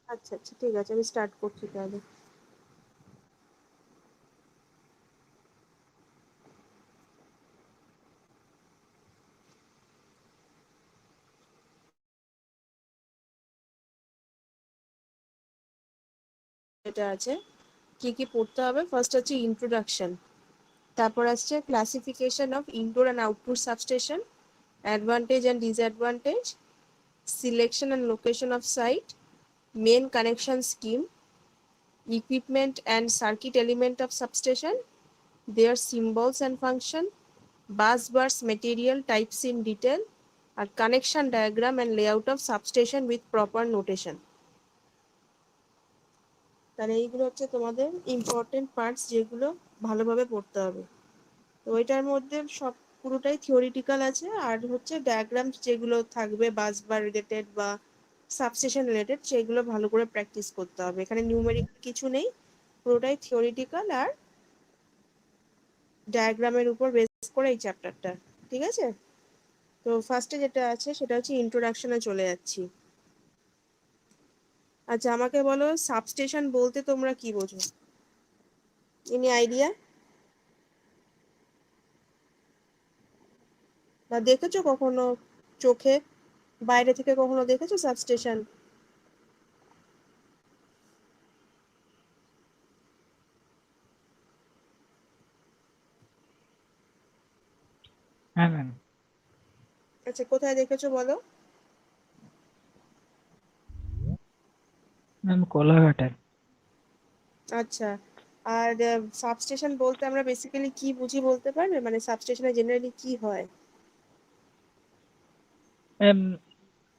আচ্ছা আচ্ছা, ঠিক আছে, আমি স্টার্ট করছি তাহলে। এটা আছে কি কি পড়তে হবে। ফার্স্ট হচ্ছে ইন্ট্রোডাকশন, তারপর আসছে classification of indoor and outdoor substation, advantage and disadvantage, selection and location of site, main connection scheme, equipment and circuit element of substation, their symbols and function, bus bars material types in detail, আর connection diagram and layout of substation with proper notation. তাহলে এইগুলো হচ্ছে তোমাদের important parts, যেগুলো ভালোভাবে পড়তে হবে। তো এটার মধ্যে সব পুরোটাই থিওরিটিক্যাল আছে, আর হচ্ছে ডায়াগ্রাম যেগুলো থাকবে বাস বার রিলেটেড বা সাবস্টেশন রিলেটেড, সেগুলো ভালো করে প্র্যাকটিস করতে হবে। এখানে নিউমেরিক কিছু নেই, পুরোটাই থিওরিটিক্যাল আর ডায়াগ্রামের উপর বেস করে এই চ্যাপ্টারটা, ঠিক আছে? তো ফার্স্টে যেটা আছে সেটা হচ্ছে ইন্ট্রোডাকশনে চলে যাচ্ছি। আচ্ছা, আমাকে বলো সাবস্টেশন বলতে তোমরা কি বোঝো? Any idea? বা দেখেছো কখনো চোখে, বাইরে থেকে কখনো দেখেছো সাবস্টেশন? হ্যাঁ ম্যাম। আচ্ছা, কোথায় দেখেছো বলো? ম্যাম কোলাঘাটে। আচ্ছা, আর সাবস্টেশন বলতে আমরা বেসিক্যালি কি বুঝি বলতে পারবে? মানে সাবস্টেশনে জেনারেলি কি হয়? ম্যাম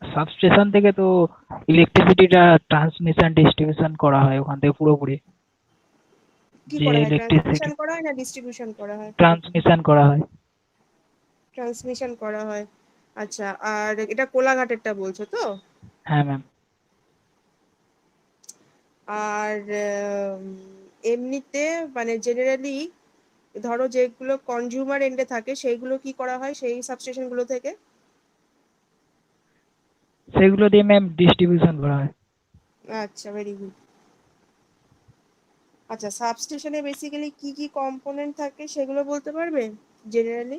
সাবস্টেশন থেকে তো ইলেকট্রিসিটিটা ট্রান্সমিশন ডিস্ট্রিবিউশন করা হয় ওখান থেকে পুরোপুরি। কি যে করা হয়, ইলেকট্রিসিটি ট্রান্সমিশন করা হয় না ডিস্ট্রিবিউশন করা হয়? ট্রান্সমিশন করা হয়। ট্রান্সমিশন করা হয়। আচ্ছা, আর এটা কোলাঘাটেরটা বলছো তো? হ্যাঁ ম্যাম। আর এমনিতে মানে জেনারেলি ধরো যেগুলো কনজিউমার এন্ডে থাকে সেইগুলো কি করা হয় সেই সাবস্টেশন গুলো থেকে? সেগুলো দিয়ে ম্যাম ডিস্ট্রিবিউশন করা হয়। আচ্ছা, ভেরি গুড। আচ্ছা, সাবস্টেশনে বেসিক্যালি কি কি কম্পোনেন্ট থাকে সেগুলো বলতে পারবে? জেনারেলি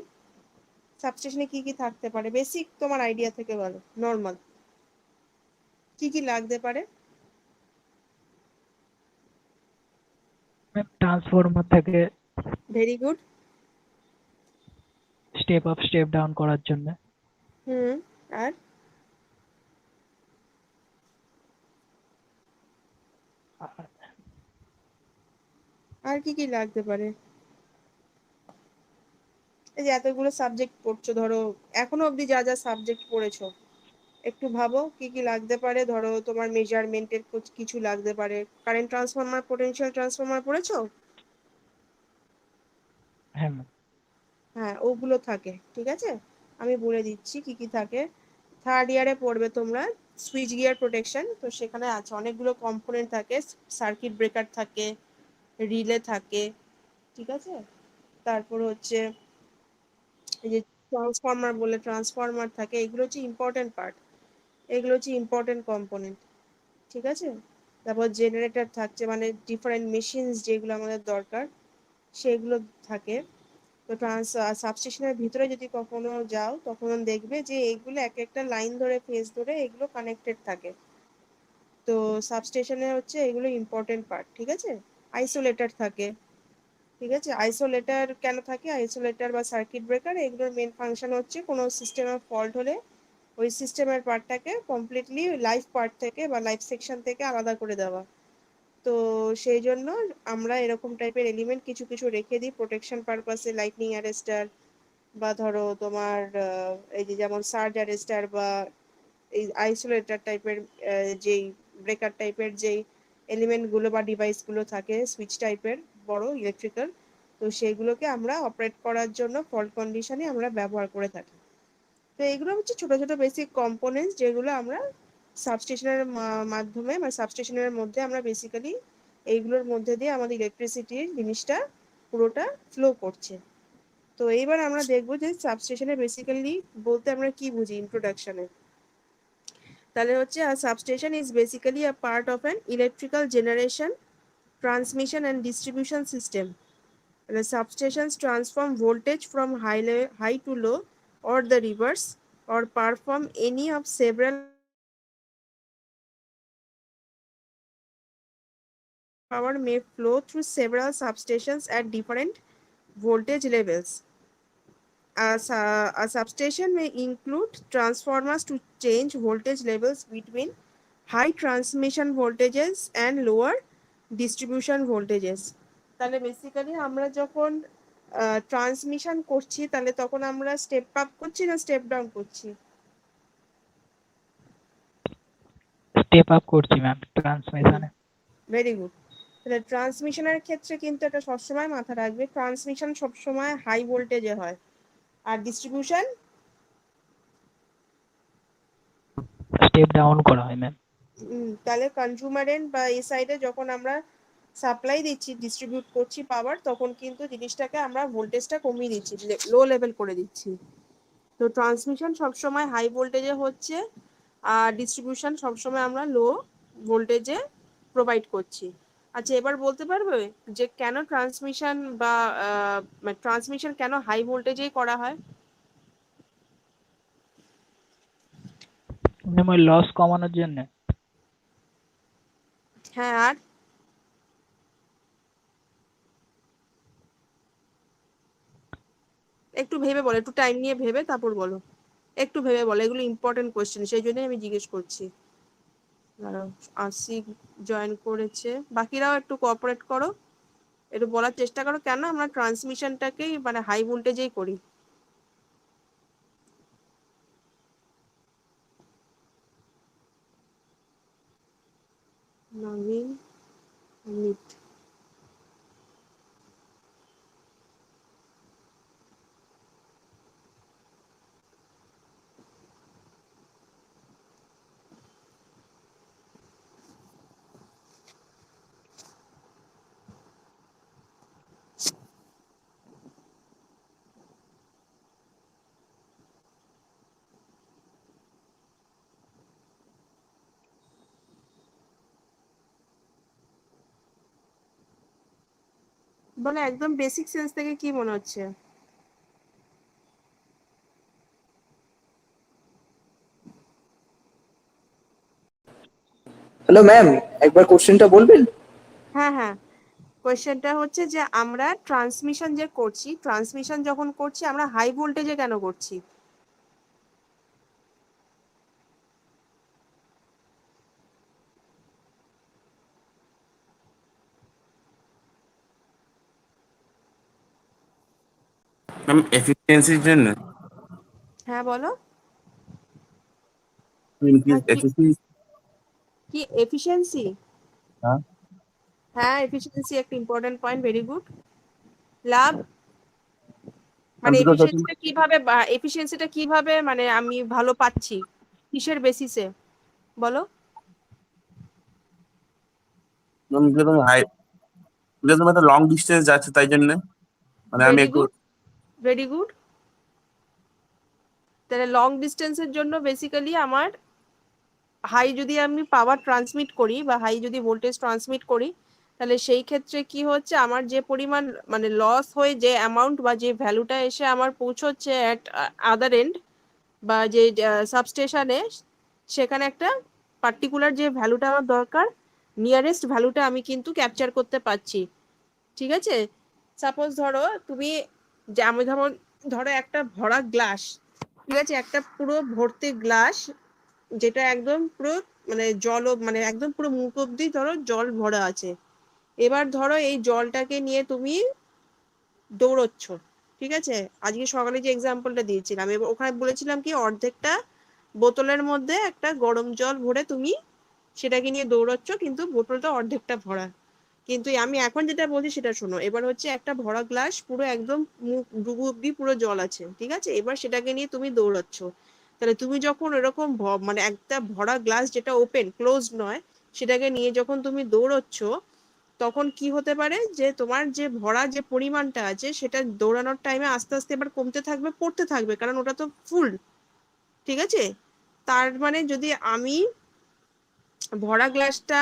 সাবস্টেশনে কি কি থাকতে পারে, বেসিক তোমার আইডিয়া থেকে বলো, নর্মাল কি কি লাগতে পারে? ম্যাম ট্রান্সফরমার থেকে very good. Step up step down করার জন্য। হুম। আর আর কি কি লাগতে পারে? এই যে এতগুলো সাবজেক্ট পড়ছো, ধরো এখনো অবধি যা যা সাবজেক্ট পড়েছো, একটু ভাবো কি কি লাগতে পারে। ধরো তোমার মেজারমেন্টের কিছু লাগতে পারে, কারেন্ট ট্রান্সফরমার, পোটেনশিয়াল ট্রান্সফরমার পড়েছো? হ্যাঁ ম্যাম। হ্যাঁ, ওগুলো থাকে, ঠিক আছে। আমি বলে দিচ্ছি কি কি থাকে। থার্ড ইয়ারে পড়বে তোমরা সুইচ গিয়ার প্রোটেকশন, তো সেখানে আছে অনেকগুলো কম্পোনেন্ট থাকে। সার্কিট ব্রেকার থাকে, রিলে থাকে, ঠিক আছে। তারপর হচ্ছে এই যে ট্রান্সফরমার বলে ট্রান্সফরমার থাকে, এগুলো হচ্ছে ইম্পর্টেন্ট পার্ট, এগুলো হচ্ছে ইম্পর্টেন্ট কম্পোনেন্ট, ঠিক আছে। তারপর জেনারেটর থাকছে, মানে ডিফারেন্ট মেশিনস যেগুলো আমাদের দরকার সেগুলো থাকে। তো সাবস্টেশনের ভিতরে যদি কখনো যাও তখন দেখবে যে এইগুলো এক একটা লাইন ধরে ফেজ ধরে এগুলো কানেক্টেড থাকে। তো সাবস্টেশনে হচ্ছে এগুলো ইম্পর্টেন্ট পার্ট, ঠিক আছে। আইসোলেটর থাকে, ঠিক আছে। আইসোলেটর কেন থাকে? আইসোলেটর বা সার্কিট ব্রেকার এগুলোর মেন ফাংশন হচ্ছে কোনো সিস্টেমের ফল্ট হলে ওই সিস্টেমের পার্টটাকে কমপ্লিটলি লাইফ পার্ট থেকে বা লাইফ সেকশন থেকে আলাদা করে দেওয়া। তো সেই জন্য আমরা এরকম টাইপের এলিমেন্ট কিছু কিছু রেখে দিই প্রোটেকশন পারপাসে, লাইটনিং অ্যারেস্টার বা ধরো তোমার এই যে যেমন সার্জ অ্যারেস্টার বা এই আইসোলেটর টাইপের যেই ব্রেকার টাইপের যেই এলিমেন্টগুলো বা ডিভাইসগুলো থাকে সুইচ টাইপের বড় ইলেকট্রিক্যাল, তো সেইগুলোকে আমরা অপারেট করার জন্য ফল্ট কন্ডিশনে আমরা ব্যবহার করে থাকি। তো এইগুলো হচ্ছে ছোট ছোট বেসিক কম্পোনেন্টস যেগুলো আমরা সাবস্টেশনের মাধ্যমে বা সাবস্টেশনের মধ্যে আমরা বেসিক্যালি এইগুলোর মধ্যে দিয়ে আমাদের ইলেকট্রিসিটির জিনিসটা পুরোটা ফ্লো করছে। তো এইবার আমরা দেখবো যে সাবস্টেশনে বেসিক্যালি বলতে আমরা কি বুঝি ইন্ট্রোডাকশনে। তাহলে হচ্ছে a substation is basically a part of an electrical generation, transmission and distribution system. The substations transform voltage from high to low or the reverse, or perform any of several power may flow through several substations at different voltage levels. A substation may include transformers to change voltage levels between high transmission voltages and lower distribution voltages. তাহলে basically আমরা যখন transmission করছি তাহলে তখন আমরা step up করছি না step down করছি? স্টেপ আপ করছি ম্যাম ট্রান্সমিশনে। Very good. তাহলে ট্রান্সমিশনের ক্ষেত্রে কিন্তু এটা সবসময় মাথা রাখবে, ট্রান্সমিশন সবসময় হাই ভোল্টেজে হয়, আর ডিস্ট্রিবিউশন স্টেপ ডাউন করা হয় ম্যাম। তাহলে কনজিউমার এন্ড বা এই সাইডে যখন আমরা সাপ্লাই দিচ্ছি, ডিস্ট্রিবিউট করছি পাওয়ার, তখন কিন্তু জিনিসটাকে আমরা ভোল্টেজটা কমিয়ে দিচ্ছি, লো লেভেল করে দিচ্ছি। তো ট্রান্সমিশন সবসময় হাই ভোল্টেজে হচ্ছে, আর ডিস্ট্রিবিউশন সবসময় আমরা লো ভোল্টেজে প্রোভাইড করছি। আচ্ছা, এবার বলতে পারবে যে কেন ট্রান্সমিশন বা ট্রান্সমিশন কেন হাই ভোল্টেজেই করা হয়? ম্যাম ওই লস কমানোর জন্য। হ্যাঁ, আর একটু ভেবে বলো, একটু টাইম নিয়ে ভেবে তারপর বলো, একটু ভেবে বলো, এগুলো ইম্পর্টেন্ট কোয়েশ্চেন, সেই জন্যই আমি জিজ্ঞেস করছি। দাঁড়াও, আশিক জয়েন করেছে, বাকিরাও একটু কোঅপারেট করো, একটু বলার চেষ্টা করো কেন আমরা ট্রান্সমিশনটাকেই মানে হাই ভোল্টেজেই করি। নবীন, অমিত, বলে একদম বেসিক সেন্স থেকে কি মনে হচ্ছে? হ্যালো ম্যাম, একবার কোশ্চেনটা বলবেন? হ্যাঁ হ্যাঁ, কোয়েশ্চেনটা হচ্ছে যে আমরা ট্রান্সমিশন যে করছি, ট্রান্সমিশন যখন করছি আমরা হাই ভোল্টেজে কেন করছি? ম্যাম এফিসিয়েন্সির জন্য। হ্যাঁ বলো। ইনক্রিজ হ্যাঁ, কি এফিসিয়েন্সি। কি এফিসিয়েন্সি? হ্যাঁ হ্যাঁ, এফিসিয়েন্সি একটা ইম্পর্টেন্ট পয়েন্ট, ভেরি গুড। লাভ ম্যাম মানে বিকজ এফিসিয়েন্সিটা কিভাবে মানে আমি ভালো পাচ্ছি, কিসের বেসিসে বলো? ম্যাম বিকজ আমি হাই, বিকজ আমি একটা লং ডিস্টেন্স যাচ্ছে তাই জন্য, মানে আমি ভেরি একটু। Good, very good. তাহলে লং ডিস্টেন্সের জন্য বেসিক্যালি আমার হাই যদি আমি পাওয়ার ট্রান্সমিট করি বা হাই যদি ভোল্টেজ ট্রান্সমিট করি, তাহলে সেই ক্ষেত্রে কি হচ্ছে, আমার যে পরিমাণ মানে লস হয়ে যে অ্যামাউন্ট বা যে ভ্যালুটা এসে আমার পৌঁছচ্ছে অ্যাট আদার এন্ড বা যে সাবস্টেশনে, সেখানে একটা পার্টিকুলার যে ভ্যালুটা আমার দরকার, নিয়ারেস্ট ভ্যালুটা আমি কিন্তু ক্যাপচার করতে পারছি। ঠিক আছে, সাপোজ ধরো তুমি, যে আমি ধরো একটা ভরা গ্লাস, ঠিক আছে, একটা পুরো ভর্তি গ্লাস, যেটা একদম পুরো মানে মানে একদম পুরো মুখ অব্দি ধরো জল ভরা আছে। এবার ধরো এই জলটাকে নিয়ে তুমি দৌড়চ্ছ, ঠিক আছে, আজকে সকালে যে এক্সাম্পলটা দিয়েছিলাম, এবার ওখানে বলেছিলাম কি অর্ধেকটা বোতলের মধ্যে একটা গরম জল ভরে তুমি সেটাকে নিয়ে দৌড়চ্ছ, কিন্তু বোতলটা অর্ধেকটা ভরা। কিন্তু আমি এখন যেটা বলছি সেটা শোনো, এবার হচ্ছে একটা ভরা গ্লাস পুরো একদম মুখ ডুবু অব্দি পুরো জল আছে, ঠিক আছে, এবার সেটাকে নিয়ে তুমি দৌড়াচ্ছ। তাহলে তুমি যখন এরকম মানে একটা ভরা গ্লাস যেটা ওপেন ক্লোজ নয়, সেটাকে নিয়ে যখন তুমি দৌড়চ্ছ, তখন কি হতে পারে যে তোমার যে ভরা যে পরিমাণটা আছে সেটা দৌড়ানোর টাইমে আস্তে আস্তে এবার কমতে থাকবে, পড়তে থাকবে, কারণ ওটা তো ফুল, ঠিক আছে। তার মানে যদি আমি ভরা গ্লাসটা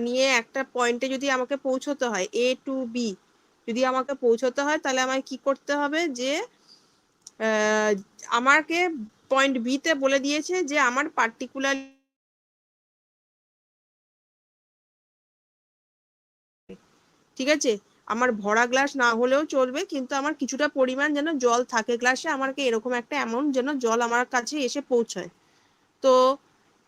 নিয়ে একটা পয়েন্টে যদি আমাকে পৌঁছতে হয়, এ টু বি যদি আমাকে পৌঁছতে হয়, তাহলে আমায় কি করতে হবে, যে আমাকে পয়েন্ট বি তে বলে দিয়েছে যে আমার পার্টিকুলার, ঠিক আছে, আমার ভরা গ্লাস না হলেও চলবে, কিন্তু আমার কিছুটা পরিমাণ যেন জল থাকে গ্লাসে, আমাকে এরকম একটা অ্যামাউন্ট যেন জল আমার কাছে এসে পৌঁছায়। তো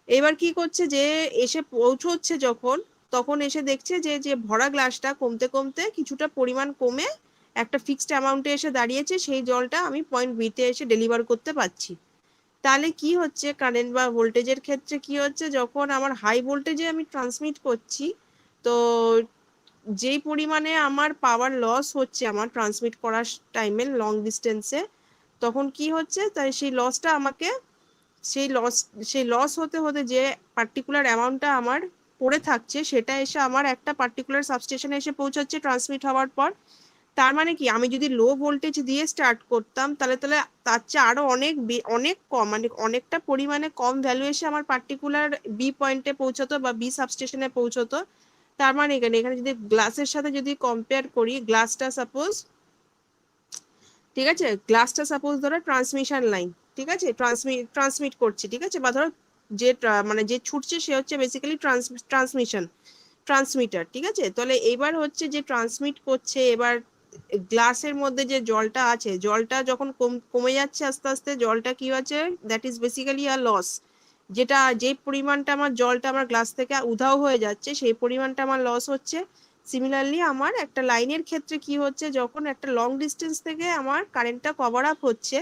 এবার কি করছে, যে এসে পৌঁছচ্ছে যখন, তখন এসে দেখছে যে যে ভরা গ্লাসটা কমতে কমতে কিছুটা পরিমাণ কমে একটা ফিক্সড অ্যামাউন্টে এসে দাঁড়িয়েছে, সেই জলটা আমি পয়েন্ট বিতে এসে ডেলিভার করতে পারছি। তাহলে কি হচ্ছে, কারেন্ট বা ভোল্টেজের ক্ষেত্রে কি হচ্ছে, যখন আমার হাই ভোল্টেজে আমি ট্রান্সমিট করছি, তো যেই পরিমাণে আমার পাওয়ার লস হচ্ছে আমার ট্রান্সমিট করার টাইমে লং ডিস্টেন্সে, তখন কি হচ্ছে, তাই সেই লসটা আমাকে, সেই লস হতে হতে যে পার্টিকুলার অ্যামাউন্টটা আমার পড়ে থাকছে, সেটা এসে আমার একটা পার্টিকুলার সাবস্টেশনে এসে পৌঁছাচ্ছে ট্রান্সমিট হওয়ার পর। তার মানে কি, আমি যদি লো ভোল্টেজ দিয়ে স্টার্ট করতাম, তাহলে তাহলে তার চেয়ে আরো অনেক কম, মানে অনেকটা পরিমাণে কম ভ্যালু এসে আমার পার্টিকুলার বি পয়েন্টে পৌঁছতো বা বি সাবস্টেশনে পৌঁছতো। তার মানে এখানে এখানে যদি গ্লাসের সাথে যদি কম্পেয়ার করি, গ্লাসটা সাপোজ, ঠিক আছে, গ্লাসটা সাপোজ ধরো ট্রান্সমিশন লাইন, ঠিক আছে, ট্রান্সমিট করছে, ঠিক আছে, বা ধরো যে মানে যে ছুটছে সে হচ্ছে বেসিক্যালি ট্রান্সমিটার, ঠিক আছে। তাহলে এবার হচ্ছে যে ট্রান্সমিট করছে, এবার গ্লাসের মধ্যে যে জলটা আছে, জলটা যখন কমে যাচ্ছে আস্তে আস্তে, জলটা কি হচ্ছে, that is basically a loss. যেটা যে পরিমাণটা আমার জলটা আমার গ্লাস থেকে উধাও হয়ে যাচ্ছে, সেই পরিমাণটা আমার লস হচ্ছে। সিমিলারলি আমার একটা লাইনের ক্ষেত্রে কি হচ্ছে, যখন একটা লং ডিস্টেন্স থেকে আমার কারেন্টটা কভার আপ হচ্ছে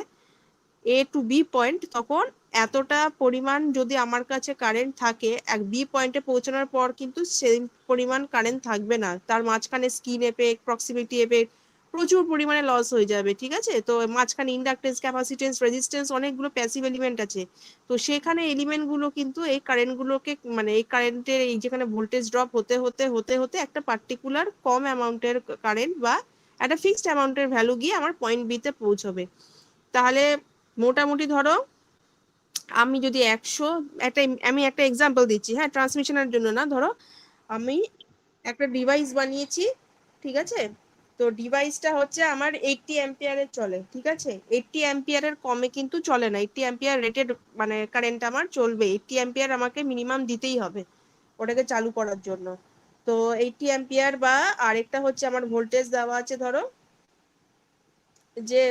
এ টু বি পয়েন্ট, তখন এতটা পরিমাণ যদি আমার কাছে কারেন্ট থাকে, এক বি পয়েন্টে পৌঁছানোর পর কিন্তু সেই পরিমাণ কারেন্ট থাকবে না, তার মাঝখানে স্কিন এফেক্ট, প্রক্সিমিটি এফেক্ট, প্রচুর পরিমাণে লস হয়ে যাবে, ঠিক আছে। তো মাঝখানে ইন্ডাকটেন্স, ক্যাপাসিটেন্স, রেজিস্ট্যান্স, অনেকগুলো প্যাসিভ এলিমেন্ট আছে। তো সেখানে এলিমেন্ট গুলো কিন্তু এই কারেন্ট গুলোকে, মানে এই কারেন্টের এই যেখানে ভোল্টেজ ড্রপ হতে হতে হতে হতে একটা পার্টিকুলার কম অ্যামাউন্টের কারেন্ট বা একটা ফিক্সড অ্যামাউন্টের ভ্যালু গিয়ে আমার পয়েন্ট বি তে পৌঁছবে। তাহলে মোটামুটি ধরো আমি যদি 100, আমি একটা এক্সাম্পল দিচ্ছি, হ্যাঁ, ট্রান্সমিশনের জন্য না, ধরো আমি একটা ডিভাইস বানিয়েছি, ঠিক আছে। তো ডিভাইসটা হচ্ছে আমার 80 অ্যাম্পিয়ারের চলে, ঠিক আছে, 80 অ্যাম্পিয়ারের কমে কিন্তু চলে না, 80 অ্যাম্পিয়ার রেটেড মানে কারেন্ট আমার চলবে, 80 অ্যাম্পিয়ার আমাকে মিনিমাম দিতেই হবে ওটাকে চালু করার জন্য। তো 80 অ্যাম্পিয়ার বা আরেকটা হচ্ছে আমার ভোল্টেজ দেওয়া আছে ধরো যে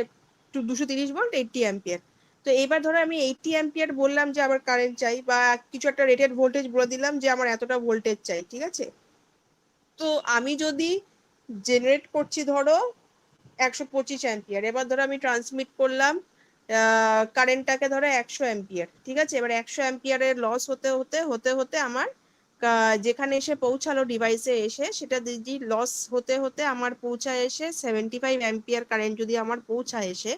230 ভোল্ট, 80 অ্যাম্পিয়ার। তো এবার ধরো আমি 80 অ্যাম্পিয়ার বললাম যে আমার কারেন্ট চাই, বা কিছু একটা রেটেড ভোল্টেজ বলে দিলাম যে আমার এতটা ভোল্টেজ চাই, ঠিক আছে। তো আমি যদি জেনারেট করছি ধরো 125 অ্যাম্পিয়ার, এবার ধরো আমি ট্রান্সমিট করলাম কারেন্টটাকে ধরো 100 অ্যাম্পিয়ার, ঠিক আছে। এবার 100 অ্যাম্পিয়ারের লস হতে হতে হতে হতে আমার যেখানে এসে পৌঁছালো ডিভাইসে এসে, সেটা যদি লস হতে হতে আমার পৌঁছায় এসে 75 অ্যাম্পিয়ার কারেন্ট যদি আমার পৌঁছায় এসে,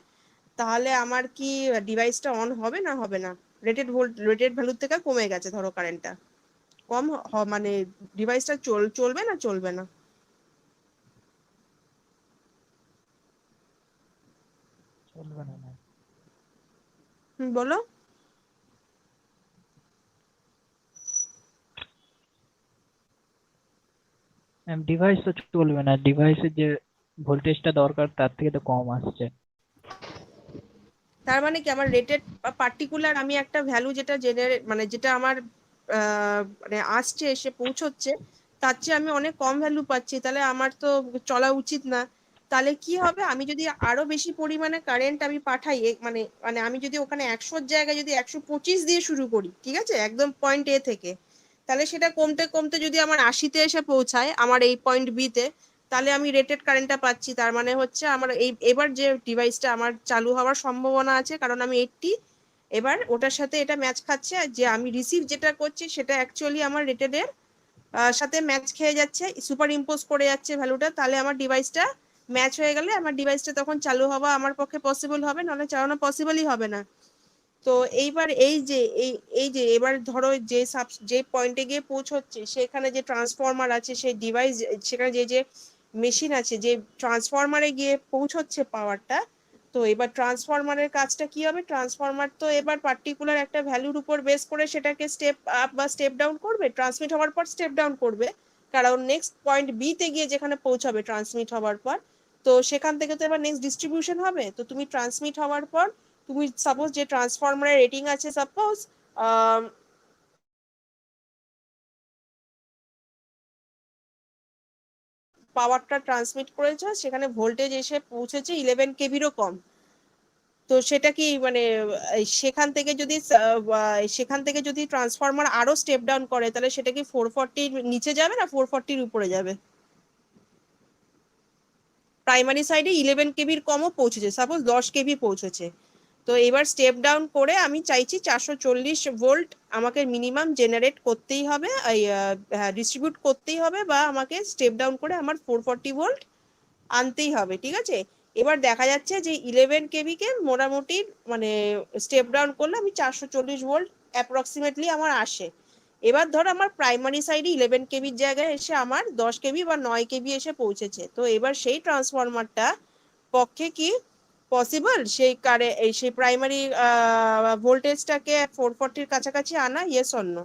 তাহলে আমার কি ডিভাইসটা অন হবে না হবে না? রেটেড ভ্যালু থেকে কমে গেছে ধরো কারেন্টটা, মানে ডিভাইসটা চলবে না চলবে না? চলবে না ম্যাম। বলো। ম্যাম ডিভাইস তো চলবে না, ডিভাইসের যে ভোল্টেজটা দরকার তার থেকে তো কম আসছে। তার মানে কি আমার রেটেড পার্টিকুলার আমি একটা ভ্যালু যেটা মানে যেটা আমার মানে আসছে এসে পৌঁছচ্ছে, তার চেয়ে আমি অনেক কম ভ্যালু পাচ্ছি, তাহলে আমার তো চলা উচিত না। তাহলে কি হবে, আমি যদি আরো বেশি পরিমাণে কারেন্ট আমি পাঠাই, মানে মানে আমি যদি ওখানে 100-র জায়গায় যদি 125 দিয়ে শুরু করি, ঠিক আছে, একদম পয়েন্ট এ থেকে, তাহলে সেটা কমতে কমতে যদি আমার 80-তে এসে পৌঁছায় আমার এই পয়েন্ট বি তে, তাহলে আমি রেটেড কারেন্টটা পাচ্ছি। তার মানে হচ্ছে আমার এবার যে ডিভাইসটা আমার চালু হওয়ার সম্ভাবনা আছে, কারণ আমি 80, এবার ওটার সাথে এটা ম্যাচ খাচ্ছে, আর যে আমি রিসিভ যেটা করছি সেটা অ্যাকচুয়ালি আমার রেটেডের সাথে ম্যাচ খেয়ে যাচ্ছে, সুপার ইম্পোজ করে যাচ্ছে ভ্যালুটা, তাহলে আমার ডিভাইসটা ম্যাচ হয়ে গেলে আমার ডিভাইসটা তখন চালু হওয়া আমার পক্ষে পসিবল হবে, নাহলে চালানো পসিবলই হবে না। তো এইবার এই যে এবার ধরো যে পয়েন্টে গিয়ে পৌঁছচ্ছে, সেখানে যে ট্রান্সফরমার আছে, সেই সেখানে যে মেশিন আছে, যে ট্রান্সফরমারে গিয়ে পৌঁছচ্ছে পাওয়ারটা, তো এবার ট্রান্সফরমারের কাজটা কি হবে, ট্রান্সফরমার তো এবার পার্টিকুলার একটা ভ্যালুর উপর বেস করে সেটাকে স্টেপ আপ বা স্টেপ ডাউন করবে, ট্রান্সমিট হওয়ার পর স্টেপ ডাউন করবে, কারণ নেক্সট পয়েন্ট বি তে গিয়ে যেখানে পৌঁছাবে ট্রান্সমিট হওয়ার পর, তো সেখান থেকে তো এবার নেক্সট ডিস্ট্রিবিউশন হবে। তো তুমি ট্রান্সমিট হওয়ার পর তুমি সাপোজ যে ট্রান্সফরমারের রেটিং আছে সাপোজ পাওয়ারটা ট্রান্সমিট করেছে, সেখানে ভোল্টেজ এসে পৌঁছেছে 11 কেভিরও কম, তো সেটা কি মানে সেখান থেকে যদি ট্রান্সফরমার আরো স্টেপ ডাউন করে, তাহলে সেটা কি 440 নিচে যাবে না 440 উপরে যাবে? প্রাইমারি সাইডে 11 কেভির কমও পৌঁছেছে, সাপোজ 10 কেভি পৌঁছেছে, তো এবার স্টেপ ডাউন করে আমি চাইছি 440 ভোল্ট আমাকে মিনিমাম জেনারেট করতেই হবে, ডিস্ট্রিবিউট করতেই হবে, বা আমাকে স্টেপ ডাউন করে আমার 440 ভোল্ট আনতেই হবে, ঠিক আছে। এবার দেখা যাচ্ছে যে 11 কেভি কে মোটামুটি মানে স্টেপ ডাউন করলে আমি 440 ভোল্ট অ্যাপ্রক্সিমেটলি আমার আসে। এবার ধর আমার প্রাইমারি সাইডে 11 কেভির জায়গায় এসে আমার 10 কেভি বা 9 কেভি এসে পৌঁছেছে, তো এবার সেই ট্রান্সফরমারটা পক্ষে কি পসিবল সেই প্রাইমারি ভোল্টেজটাকে 440 কাছাকাছি আনা, ইয়েস অর নো?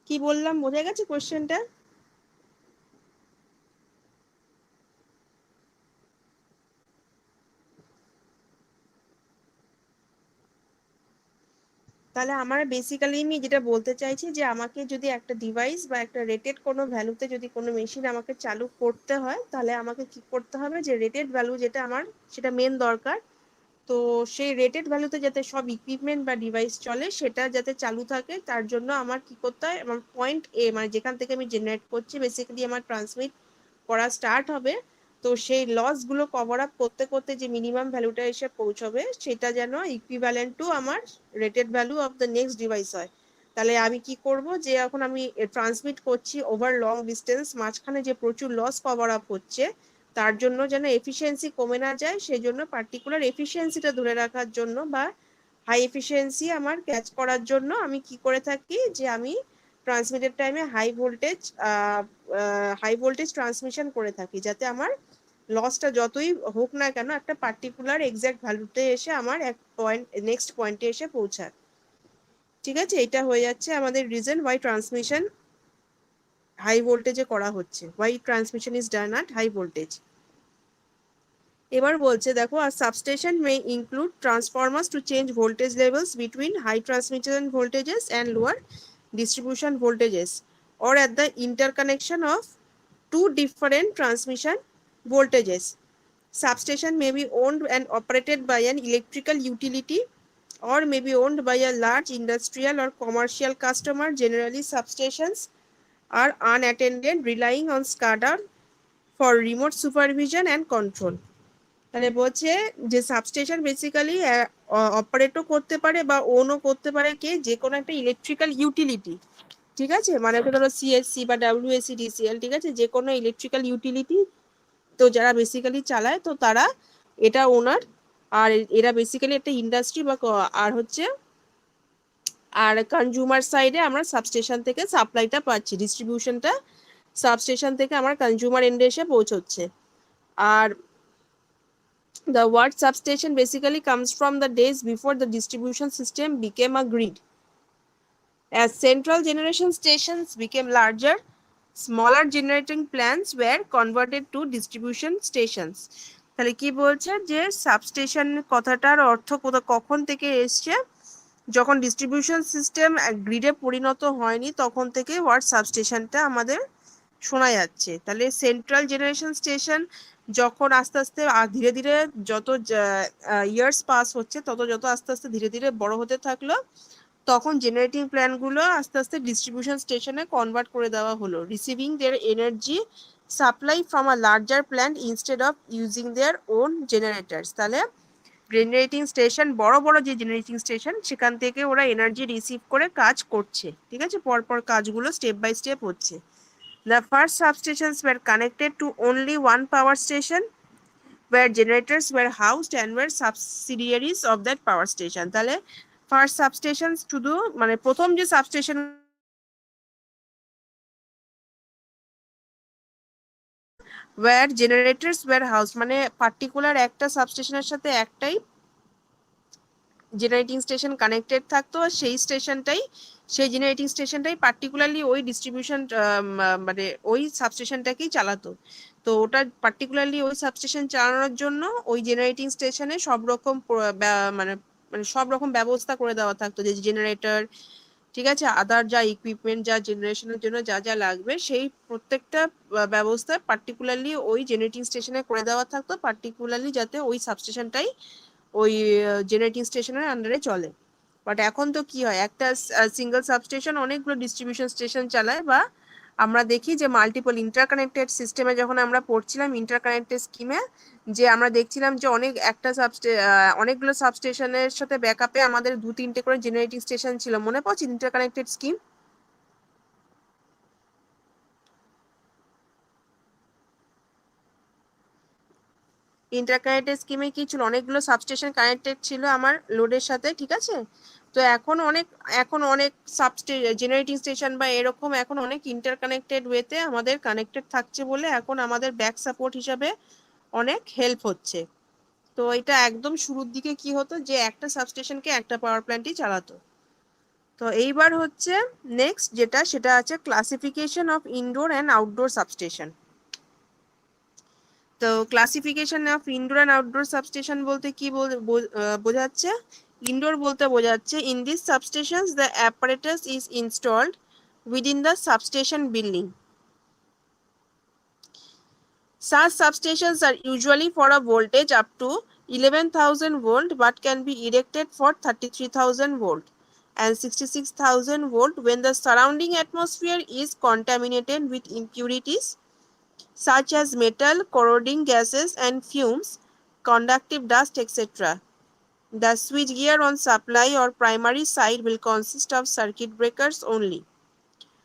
কি বললাম বোঝা গেছে কোশ্চেনটা? তাহলে আমার বেসিক্যালি আমি যেটা বলতে চাইছি যে আমাকে যদি একটা ডিভাইস বা একটা রেটেড কোনো ভ্যালুতে যদি কোনো মেশিন আমাকে চালু করতে হয়, তাহলে আমাকে কি করতে হবে, যে রেটেড ভ্যালু যেটা আমার সেটা মেন দরকার, তো সেই রেটেড ভ্যালুতে যাতে সব ইকুইপমেন্ট বা ডিভাইস চলে সেটা যাতে চালু থাকে, তার জন্য আমার কি করতে হয়, আমার পয়েন্ট এ মানে যেখান থেকে আমি জেনারেট করছি বেসিক্যালি আমার ট্রান্সমিট করা স্টার্ট হবে, তো সেই লসগুলো কভার আপ করতে করতে যে মিনিমাম ভ্যালুটা এসে পৌঁছবে সেটা যেন ইকুইভ্যালেন্ট টু আমার rated value of the next device হয়। তাহলে আমি কি করব, যে এখন আমি ট্রান্সমিট করছি ওভার লং ডিস্টেন্স, মাঝখানে যে প্রচুর লস কভার আপ হচ্ছে, তার জন্য যেন এফিসিয়েন্সি কমে না যায়, সেই জন্য পার্টিকুলার এফিসিয়েন্সিটা ধরে রাখার জন্য বা হাই এফিসিয়েন্সি আমার ক্যাচ করার জন্য আমি কি করে থাকি, যে আমি ট্রান্সমিটের টাইমে হাই ভোল্টেজ ট্রান্সমিশন করে থাকি, যাতে আমার লসটা যতই হোক না কেন একটা পার্টিকুলার এক্সাক্ট ভ্যালুতে এসে আমার এক পয়েন্ট নেক্সট পয়েন্টে এসে পৌঁছায়। ঠিক আছে, এটা হয়ে যাচ্ছে আমাদের রিজন ওয়াই ট্রান্সমিশন হাই ভোল্টেজে করা হচ্ছে, why transmission is done at high voltage. এবার বলছে দেখো, আর substation may include transformers to change voltage levels between high transmission voltages and lower distribution voltages or at the interconnection of two different transmission voltages. Substation may be owned and operated by an electrical utility or may be owned by a large industrial or commercial customer. Generally, substations are unattended, relying on SCADA for remote supervision and control. তাহলে বলছে যে substation basically অপারেটও করতে পারে বা ওনও করতে পারে কে, যে কোনো একটা ইলেকট্রিক্যাল ইউটিলিটি, ঠিক আছে, মানে ধরো সিএসসি বা ডাব্লিউএসসি ডিসিএল, ঠিক আছে, যে কোনো ইলেকট্রিক্যাল ইউটিলিটি, তো যারা বেসিক্যালি চালায় তো তারা এটা ওনার, আর এরা বেসিক্যালি একটা ইন্ডাস্ট্রি বা আর হচ্ছে আর কনজিউমার সাইডে আমরা সাবস্টেশন থেকে সাপ্লাইটা পাচ্ছি, ডিস্ট্রিবিউশনটা সাবস্টেশন থেকে আমার কনজিউমার এন্ডে এসে পৌঁছচ্ছে। আর the word substation basically comes from the days before the distribution system became a grid. As central generation stations became larger, smaller generating plants were converted to distribution stations. তাহলে কি বলছে যে substation কথাটার অর্থ কখন থেকে এসছে, যখন ডিস্ট্রিবিউশন সিস্টেম গ্রিডে পরিণত হয়নি তখন থেকে ওয়ার্ড সাবস্টেশনটা আমাদের শোনা যাচ্ছে। তাহলে সেন্ট্রাল জেনারেশন স্টেশন যখন আস্তে আস্তে ধীরে ধীরে যত ইয়ার্স পাস হচ্ছে তত যত আস্তে আস্তে ধীরে ধীরে বড় হতে থাকলো, তখন জেনারেটিং প্ল্যান্টগুলো আস্তে আস্তে ডিস্ট্রিবিউশন স্টেশনে কনভার্ট করে দেওয়া হলো, receiving their energy supply from a larger plant instead of using their own জেনারেটার্স। তাহলে জেনারেটিং স্টেশন, বড় বড় যে জেনারেটিং স্টেশন, সেখান থেকে ওরা এনার্জি রিসিভ করে কাজ করছে, ঠিক আছে, পরপর কাজগুলো স্টেপ বাই স্টেপ হচ্ছে। The first substations were connected to only one power station where generators were housed and were subsidiaries of that power station. তাহলে ফার্স্ট সাবস্টেশন শুধু মানে প্রথম যে substation where generators were housed, মানে particular একটা সাবস্টেশনের সাথে একটাই জেনারেটিং স্টেশন কানেক্টেড থাকতো, আর সেই জেনারেটিং স্টেশনটাই পার্টিকুলারলি ওই ডিস্ট্রিবিউশন মানে ওই সাবস্টেশনটাকেই চালাতো। তো ওটা পার্টিকুলারলি ওই সাবস্টেশন চালানোর জন্য ওই জেনারেটিং স্টেশনে সব রকম মানে মানে সব রকম ব্যবস্থা করে দেওয়া থাকতো, যে জেনারেটর, ঠিক আছে, আদার যা ইকুইপমেন্ট, যা জেনারেশনের জন্য যা যা লাগবে, সেই প্রত্যেকটা ব্যবস্থা পার্টিকুলারলি ওই জেনারেটিং স্টেশনে করে দেওয়া থাকতো, পার্টিকুলারলি যাতে ওই সাবস্টেশনটাই ওই জেনারেটিং স্টেশনের আন্ডারে চলে। বাট এখন তো কি হয়, একটা সিঙ্গেল সাবস্টেশন অনেকগুলো ডিস্ট্রিবিউশন স্টেশন চালায়, বা আমরা দেখি যে মাল্টিপল ইন্টারকানেক্টেড সিস্টেমে যখন আমরা পড়ছিলাম ইন্টারকানেক্টেড স্কিমে, যে আমরা দেখছিলাম যে অনেকগুলো সাবস্টেশনের সাথে ব্যাকআপে আমাদের 2-3টে করে জেনারেটিং স্টেশন ছিল, মনে পড়ছে ইন্টারকানেক্টেড স্কিম? ইন্টারকানেক্টেড স্কিমে কি ছিল, অনেকগুলো সাবস্টেশন কানেক্টেড ছিল আমার লোডের সাথে, ঠিক আছে। তো এখন অনেক জেনারেটিং স্টেশন বা এরকম এখন অনেক ইন্টারকানেক্টেড ওয়েতে আমাদের কানেক্টেড থাকছে বলে এখন আমাদের ব্যাক সাপোর্ট হিসাবে অনেক হেল্প হচ্ছে। তো এটা একদম শুরুর দিকে কি হতো, যে একটা সাবস্টেশনকে একটা পাওয়ার প্ল্যান্টই চালাতো। তো এইবার হচ্ছে নেক্সট যেটা, সেটা আছে classification of indoor and outdoor substation. তো classification of indoor and outdoor substation বলতে কি বোঝাচ্ছে? ইনডোর বলতে বোঝাচ্ছে in this substations the apparatus is installed within the substation building. Such substations are usually for a voltage up to 11,000 volt but can be erected for 33,000 volt and 66,000 volt when the surrounding atmosphere is contaminated with impurities such as metal, corroding gases and fumes, conductive dust, etc. The switchgear on supply or primary side will consist of circuit breakers only.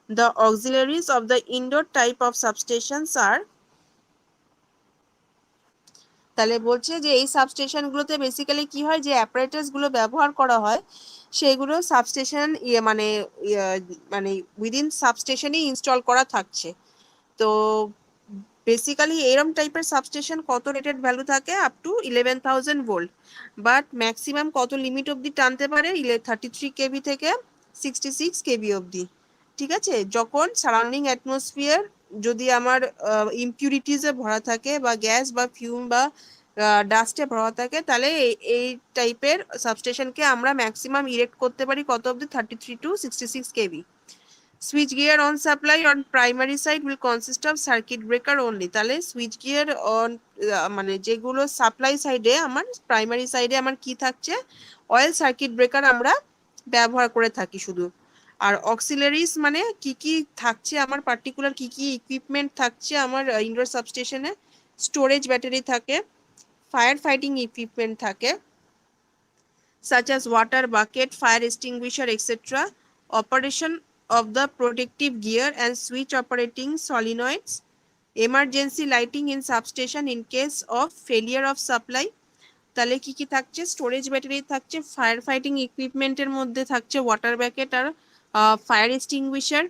The auxiliaries of the indoor type of substations are, তাহলে বলছে যে এই সাবস্টেশনগুলোতে basically কি হয়, যে অ্যাপারেটাসগুলো ব্যবহার করা হয় সেগুলো সাবস্টেশন মানে উইদিন সাবস্টেশনই ইনস্টল করা থাকছে। তো বেসিক্যালি এরম টাইপের সাবস্টেশন কত রেটেড ভ্যালু থাকে, up to 11,000 volt, but maximum কত লিমিট অবধি টানতে পারে, 33 কেভি থেকে 66 কেভি অবধি, ঠিক আছে। যখন সারাউন্ডিং অ্যাটমসফিয়ার যদি আমার ইমপিউরিটিসে ভরা থাকে বা গ্যাস বা ফিউম বা ডাস্টে ভরা থাকে, তাহলে এই টাইপের সাবস্টেশনকে আমরা ম্যাক্সিমাম ইরেক্ট করতে পারি কত অবধি, 33 to 66 KV. Switch gear on supply on primary side will consist of circuit breaker only. তাহলে সুইচ গিয়ার অন মানে যেগুলো সাপ্লাই সাইডে আমার, প্রাইমারি সাইডে আমার কি থাকছে, অয়েল সার্কিট ব্রেকার আমরা ব্যবহার করে থাকি শুধু। আর অক্সিলারিস মানে কি কি থাকছে আমার, পার্টিকুলার কি কি ইকুইপমেন্ট থাকছে আমার ইনডোর সাবস্টেশনে, স্টোরেজ ব্যাটারি থাকে, ফায়ার ফাইটিং ইকুইপমেন্ট থাকে such as water bucket, fire extinguisher, etc. Operation of the protective gear and switch operating solenoids, emergency lighting in substation in case of failure of supply. তাহলে কি কি থাকছে, storage battery থাকছে, fire fighting ইকুইপমেন্টের মধ্যে থাকছে water bracket আর fire extinguisher,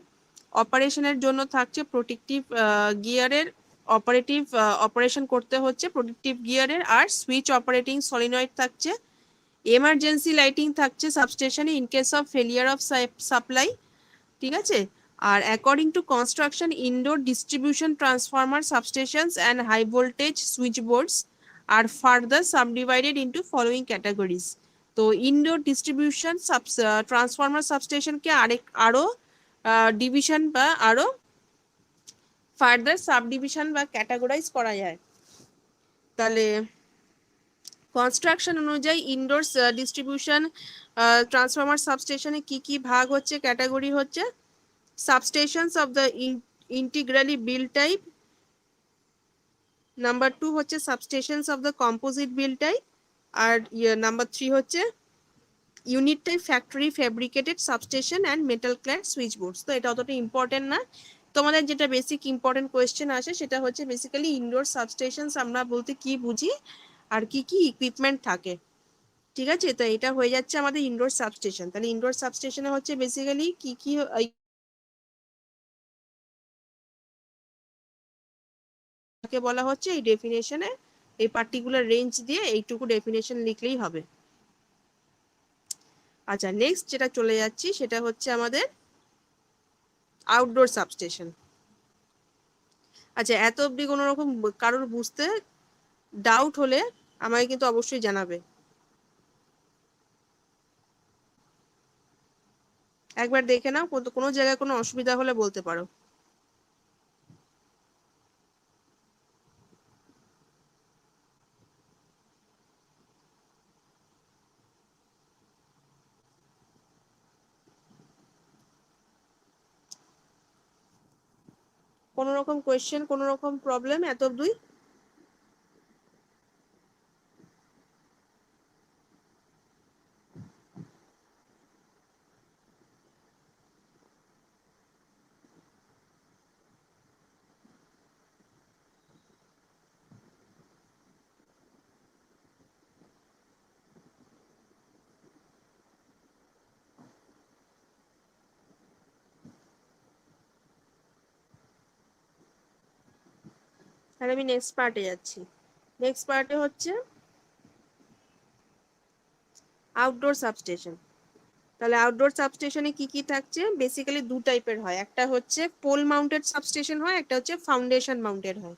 অপারেশনের জন্য থাকছে প্রোটেক্টিভ গিয়ারের অপারেশন করতে হচ্ছে প্রোটেক্টিভ গিয়ারের, আর সুইচ অপারেটিং সলিনয়েড থাকছে, এমার্জেন্সি লাইটিং থাকছে সাবস্টেশনে in case of failure of supply, ঠিক আছে। আর according to construction indoor distribution transformer substations and high voltage switch boards are further subdivided into following categories. তো ইনডোর ডিস্ট্রিবিউশন ট্রান্সফরমার সাবস্টেশনকে আরো division বা আরো ফার্দার সাবডিভিশন বা ক্যাটাগরাইজ করা যায়। তাহলে কনস্ট্রাকশন অনুযায়ী ইনডোর ডিস্ট্রিবিউশন ট্রান্সফরমার সাবস্টেশনে কি কি ভাগ হচ্ছে, ক্যাটাগরি হচ্ছে, substations of the integrally build type, number 2 হচ্ছে substations of the composite build type, আর নাম্বার 3 হচ্ছে unit type factory fabricated substation and metal clad switch boards. তো এটা অতটা ইম্পর্টেন্ট না। তোমাদের যেটা বেসিক ইম্পর্টেন্ট কোয়েশ্চেন আসে সেটা হচ্ছে বেসিক্যালি ইনডোর সাবস্টেশনস আমরা বলতে কি বুঝি আর কি কি ইকুইপমেন্ট থাকে, ঠিক আছে। তো এটা হয়ে যাচ্ছে আমাদের ইনডোর সাবস্টেশন। তাহলে ইনডোর সাবস্টেশনে হচ্ছে বেসিক্যালি কি কি বলা হচ্ছে এই ডেফিনেশনে, এই পার্টিকুলার রেঞ্জ দিয়ে এইটুকু ডেফিনেশন লিখলেই হবে। আচ্ছা, নেক্সট যেটা চলে যাচ্ছি সেটা হচ্ছে আমাদের আউটডোর সাবস্টেশন। আচ্ছা, এত অবধি কোনো রকম কারোর বুঝতে ডাউট হলে আমাকে কিন্তু অবশ্যই জানাবে। একবার দেখে নাও, কোনো জায়গায় কোনো অসুবিধা হলে বলতে পারো। কোনো রকম কোয়েশ্চেন, কোনো রকম প্রবলেম এত অবধি? তাহলে আমি নেক্সট পার্টে যাচ্ছি। নেক্সট পার্টে হচ্ছে আউটডোর সাবস্টেশন। তাহলে আউটডোর সাবস্টেশনে কি কি থাকছে? বেসিক্যালি দু টাইপের হয়, একটা হচ্ছে পোল মাউন্টেড সাবস্টেশন হয়, একটা হচ্ছে ফাউন্ডেশন মাউন্টেড হয়।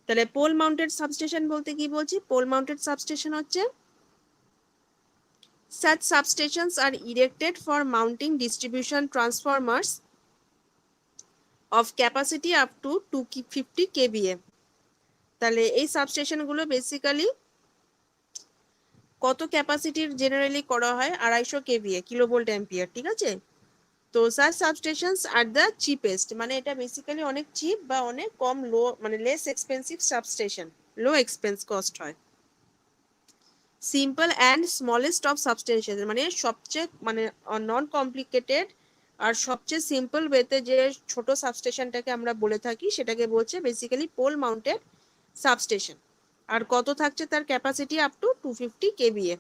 তাহলে পোল মাউন্টেড সাবস্টেশন বলতে কি বলছি? পোল মাউন্টেড সাবস্টেশন হচ্ছে such substations are erected for mounting distribution transformers of capacity up to 250 kVA। তাহলে এই সাবস্টেশন গুলো বেসিক্যালি কত ক্যাপাসিটির জেনারেলি করা হয়? 250 kVA, কিলোভোল্ট অ্যাম্পিয়ার, ঠিক আছে। তো such substations are the cheapest, মানে এটা বেসিক্যালি অনেক চিপ বা অনেক কম লো, মানে লেস এক্সপেন্সিভ সাবস্টেশন, লো এক্সপেন্স কস্ট হয়। Simple and smallest of substation, মানে সবচেয়ে মানে নন কমপ্লিকেটেড আর সবচেয়ে সিম্পল ওয়েতে যে ছোট সাবস্টেশনটাকে আমরা বলে থাকি সেটাকে বলছে বেসিক্যালি পোল মাউন্টেড সাবস্টেশন। আর কত থাকছে তার capacity? Up to 250 kVA।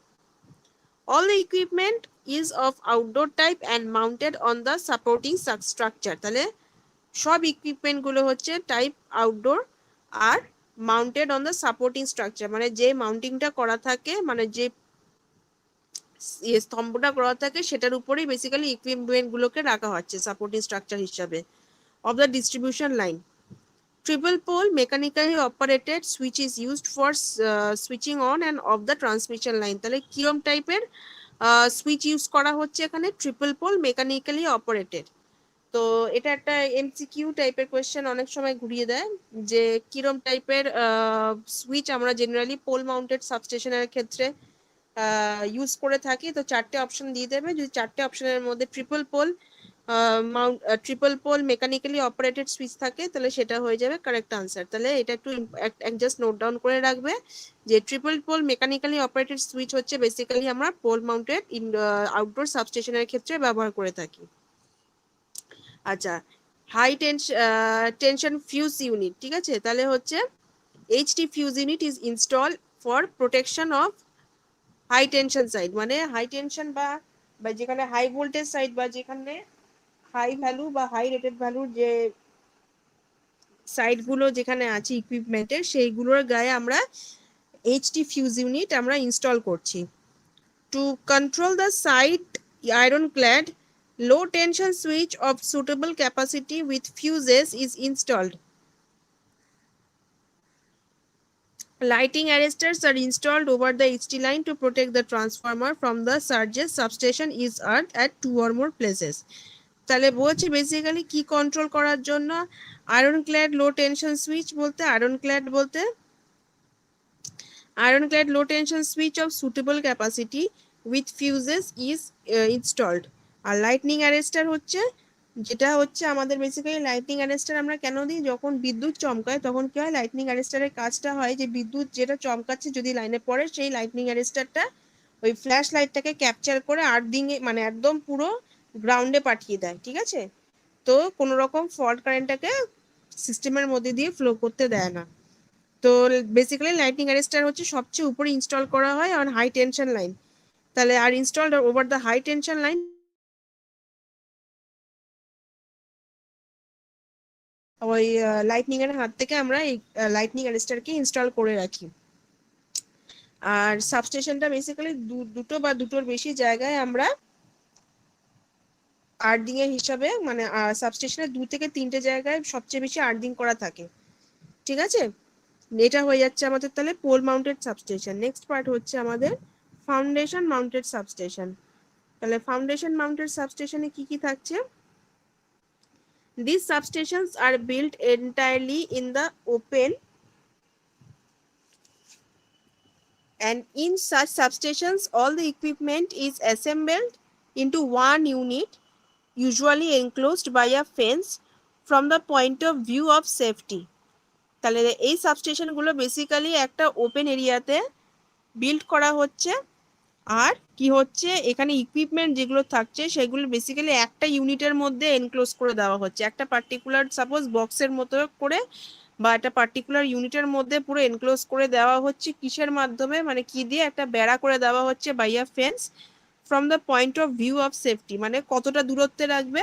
All the equipment is of outdoor type and mounted on the supporting structure। তাহলে সব ইকুইপমেন্ট গুলো হচ্ছে টাইপ আউটডোর আর mounted on the supporting structure, মানে যে মাউন্টিংটা করা থাকে, মানে যে স্তম্ভটা করা থাকে সেটার উপরেই বেসিক্যালি ইকুইপমেন্ট গুলোকে রাখা হচ্ছে সাপোর্টিং স্ট্রাকচার হিসাবে। Of the distribution line, triple pole mechanically operated switch is used for switching on and off the transmission line. তাহলে কিরম টাইপের সুইচ ইউজ করা হচ্ছে এখানে? Triple pole mechanically operated. তো এটা একটা এমসিকিউ টাইপের কোয়েশ্চেন অনেক সময় ঘুরিয়ে দেয় যে কিরম টাইপের সুইচ আমরা জেনারেলি পোল মাউন্টেড সাবস্টেশনের ক্ষেত্রে ইউজ করে থাকি। তো চারটে অপশন দিয়ে দেবে, যদি চারটে অপশনের মধ্যে triple pole mechanically operated switch থাকে তাহলে সেটা হয়ে যাবে কারেক্ট আনসার। তাহলে এটা একটু জাস্ট নোট ডাউন করে রাখবে যে triple pole mechanically operated switch হচ্ছে বেসিক্যালি আমরা পোল মাউন্টেড আউটডোর সাবস্টেশনের ক্ষেত্রে ব্যবহার করে থাকি। আচ্ছা, হাই টেনশন ফিউজ ইউনিট, ঠিক আছে। তাহলে হচ্ছে HT fuse unit is install for protection of high tension side, মানে হাই টেনশন বা যেখানে হাই ভোল্টেজ সাইড বা যেখানে হাই ভ্যালু বা হাই রেটেড ভ্যালুর যে সাইড গুলো যেখানে আছে ইকুইপমেন্টের সেইগুলোর গায়ে আমরা এইচটি ফিউজ ইউনিট আমরা ইনস্টল করছি। To control the side ironclad low tension switch of suitable capacity with fuses is installed. Lighting arresters are installed over the HT line to protect the transformer from the surges. Substation is at 2 or more places. তাহলে বলছে basically কি control করার জন্য আয়রনক্ল্যাড low tension switch বলতে ironclad low tension switch of suitable capacity with fuses is installed. আর lightning arrester হচ্ছে যেটা হচ্ছে আমাদের বেসিক্যালি লাইটনিং অ্যারেস্টার আমরা কেন দিই, যখন বিদ্যুৎ চমকায় তখন কি হয়, লাইটনিং অ্যারেস্টারের কাজটা হয় যে বিদ্যুৎ যেটা চমকাচ্ছে যদি লাইনে পড়ে, সেই লাইটনিং অ্যারেস্টারটা ওই ফ্ল্যাশ লাইটটাকে ক্যাপচার করে আর্থিং এ মানে একদম পুরো গ্রাউন্ডে পাঠিয়ে দেয়, ঠিক আছে। তো কোনো রকম ফল্ট কারেন্টটাকে সিস্টেমের মধ্যে দিয়ে ফ্লো করতে দেয় না। তো বেসিক্যালি লাইটনিং অ্যারেস্টার হচ্ছে সবচেয়ে উপরে ইনস্টল করা হয় অন হাই টেনশন লাইন। তাহলে আর installed over the high tension line, ওই লাইটনিং এর হাত থেকে আমরা এই লাইটনিং অ্যারেস্টারকে ইনস্টল করে রাখি। আর সাবস্টেশনটা বেসিক্যালি দুটো বা দুটোর বেশি জায়গায় আমরা আর্থিং এর হিসাবে মানে সাবস্টেশনের 2 থেকে 3টে জায়গায় সবচেয়ে বেশি আর্থিং করা থাকে, ঠিক আছে। এটা হয়ে যাচ্ছে আমাদের তাহলে pole mounted substation. Next part হচ্ছে আমাদের ফাউন্ডেশন মাউন্টেড সাবস্টেশন। তাহলে ফাউন্ডেশন মাউন্টেড সাবস্টেশনে কি কি থাকছে? These substations are built entirely in the open, and in such substations all the equipment is assembled into one unit, usually enclosed by a fence from the point of view of safety. তাহলে এই সাবস্টেশনগুলো basically একটা open এরিয়াতে build করা হচ্ছে, আর কি হচ্ছে এখানে equipment যেগুলো থাকছে সেগুলো বেসিক্যালি একটা ইউনিটের মধ্যে এনক্লোজ করে দেওয়া হচ্ছে, একটা পার্টিকুলার সাপোজ বক্সের মতো করে বা একটা পার্টিকুলার ইউনিটের মধ্যে পুরো এনক্লোজ করে দেওয়া হচ্ছে। কিসের মাধ্যমে, মানে কি দিয়ে, একটা বেড়া করে দেওয়া হচ্ছে by a fence from the point of view of safety. মানে কতটা দূরত্বে রাখবে,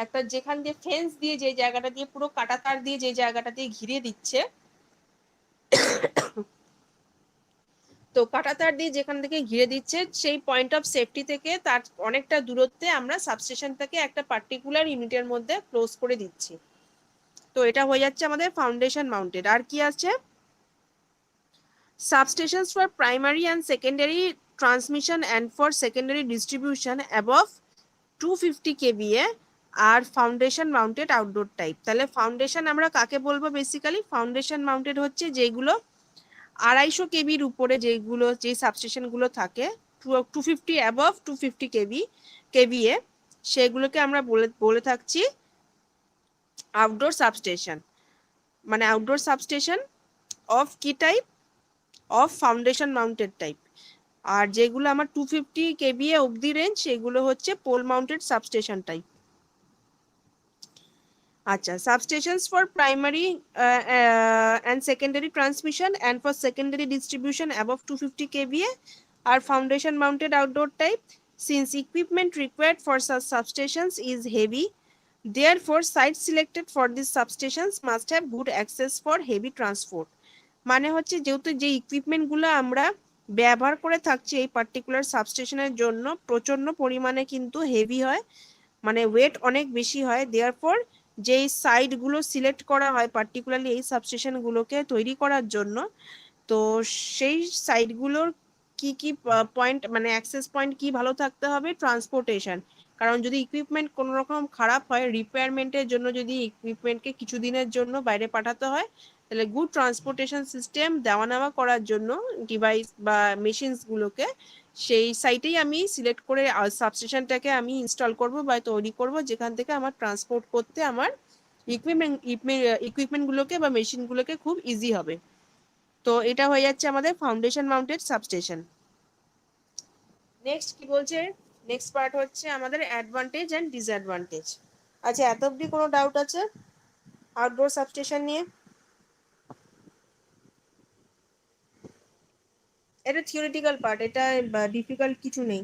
একটা যেখান দিয়ে ফেন্স দিয়ে যে জায়গাটা দিয়ে পুরো কাঁটাতার দিয়ে যে জায়গাটা দিয়ে ঘিরে দিচ্ছে, তো কাঁটাতার দিয়ে যেখান থেকে ঘিরে দিচ্ছে সেই পয়েন্ট অফ সেফটি থেকে তার অনেকটা দূরত্বে আমরা সাবস্টেশনটাকে একটা পার্টিকুলার ইউনিটের মধ্যে ক্লোজ করে দিচ্ছি। তো এটা হয়ে যাচ্ছে আমাদের ফাউন্ডেশন মাউন্টেড। আর কি আছে? Substations for primary and secondary transmission and for secondary distribution above 250 kVA আর ফাউন্ডেশন মাউন্টেড আউটডোর টাইপ। তাহলে ফাউন্ডেশন আমরা কাকে বলবো? বেসিক্যালি ফাউন্ডেশন মাউন্টেড হচ্ছে যেগুলো 250 কেবির উপরে, যেগুলো যে সাবস্টেশনগুলো থাকে 250 অ্যাবভ 250 কেভিএ, সেগুলোকে আমরা বলে থাকছি আউটডোর সাবস্টেশন। মানে আউটডোর সাবস্টেশন অফ কি type? Of foundation mounted type. আর যেগুলো আমার 250 কেভিএ অবধি রেঞ্জ সেগুলো হচ্ছে পোল মাউন্টেড সাবস্টেশন টাইপ। আচ্ছা, substations for primary and secondary transmission and for secondary distribution above 250 kVA আর foundation mounted outdoor type. Since equipment required for such substations is heavy, therefore sites selected for these substations must have good access for heavy transport. মানে হচ্ছে যেহেতু যে ইকুইপমেন্টগুলো আমরা ব্যবহার করে থাকছি এই পার্টিকুলার সাবস্টেশনের জন্য প্রচন্ড পরিমাণে কিন্তু হেভি হয়, মানে ওয়েট অনেক বেশি হয়, দেয়ারফর যেই সাইটগুলো সিলেক্ট করা হয় পার্টিকুলারলি এই সাবস্টেশনগুলোকে তৈরি করার জন্য, তো সেই সাইটগুলোর কি কি পয়েন্ট মানে অ্যাক্সেস পয়েন্ট কি ভালো থাকতে হবে? ট্রান্সপোর্টেশন। কারণ যদি ইকুইপমেন্ট কোনো রকম খারাপ হয়, রিপেয়ারমেন্টের জন্য যদি ইকুইপমেন্টকে কিছুদিনের জন্য বাইরে পাঠাতে হয়, তাহলে গুড ট্রান্সপোর্টেশন সিস্টেম দেওয়া নেওয়া করার জন্য ডিভাইস বা মেশিনসগুলোকে সেই সাইটেই আমি সিলেক্ট করে সাবস্টেশনটাকে আমি ইনস্টল করব বা তৈরি করব, যেখান থেকে আমার ট্রান্সপোর্ট করতে আমার ইকুইপমেন্টগুলোকে বা মেশিনগুলোকে খুব ইজি হবে। তো এটা হয়ে যাচ্ছে আমাদের ফাউন্ডেশন মাউন্টেড সাবস্টেশন। নেক্সট কি বলছে? নেক্সট পার্ট হচ্ছে আমাদের অ্যাডভান্টেজ এন্ড ডিসঅ্যাডভান্টেজ। আচ্ছা, এত অবধি কোনো ডাউট আছে আউটডোর সাবস্টেশন নিয়ে? এটা থিওরিটিক্যাল পার্ট, এটা ডিফিকাল্ট কিছু নেই।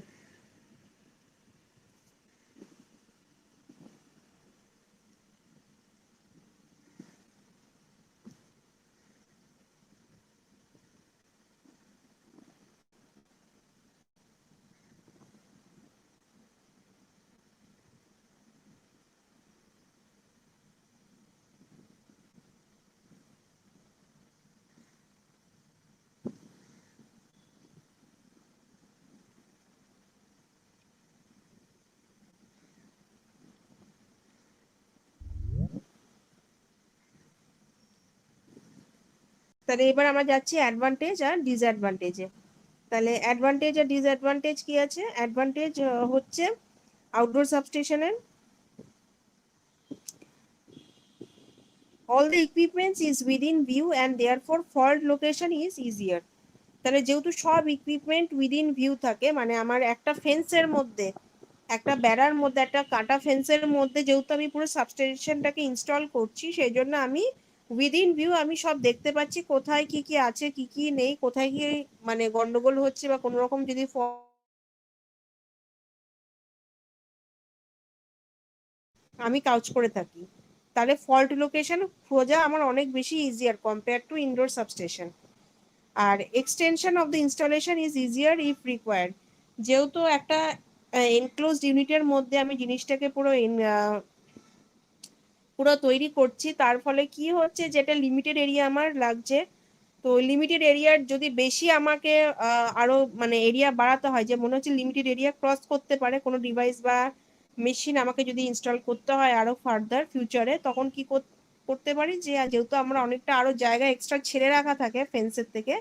তাহলে এবার আমরা যাচ্ছি অ্যাডভান্টেজ আর ডিসঅ্যাডভান্টেজে। তাহলে অ্যাডভান্টেজ আর ডিসঅ্যাডভান্টেজ কি আছে? অ্যাডভান্টেজ হচ্ছে outdoor সাবস্টেশনের all the equipments is within view and therefore fault location is easier. তাহলে যেহেতু সব ইকুইপমেন্ট উইদিন ভিউ থাকে, মানে আমার একটা ফেন্সের মধ্যে, একটা বেড়ার মধ্যে, একটা কাটা ফেন্সের মধ্যে যেহেতু আমি পুরো সাবস্টেশনটাকে ইনস্টল করছি, সেই জন্য আমি উইদিন ভিউ আমি সব দেখতে পাচ্ছি কোথায় কি কি আছে, কি কি নেই, কোথায় কি মানে গন্ডগোল হচ্ছে বা কোনো রকম যদি আমি কাউচ করে থাকি, তাহলে ফল্ট লোকেশন খোঁজা আমার অনেক বেশি easier compare to indoor substation. আর extension of the installation is easier if required. যেহেতু একটা এনক্লোজড ইউনিটের মধ্যে আমি জিনিসটাকে পুরো তৈরি করছি, তার ফলে কি হচ্ছে, যেটা লিমিটেড এরিয়া আমার লাগছে, তো লিমিটেড এরিয়ার যদি বেশি আমাকে আরো মানে এরিয়া বাড়াতে হয়, যে মনে হচ্ছে লিমিটেড এরিয়া ক্রস করতে পারে কোনো ডিভাইস বা মেশিন, আমাকে যদি ইনস্টল করতে হয় আরো ফার্দার ফিউচারে, তখন কি করতে পারি, যে যেহেতু আমরা অনেকটা আরো জায়গা এক্সট্রা ছেড়ে রাখা থাকে ফেন্সের থেকে,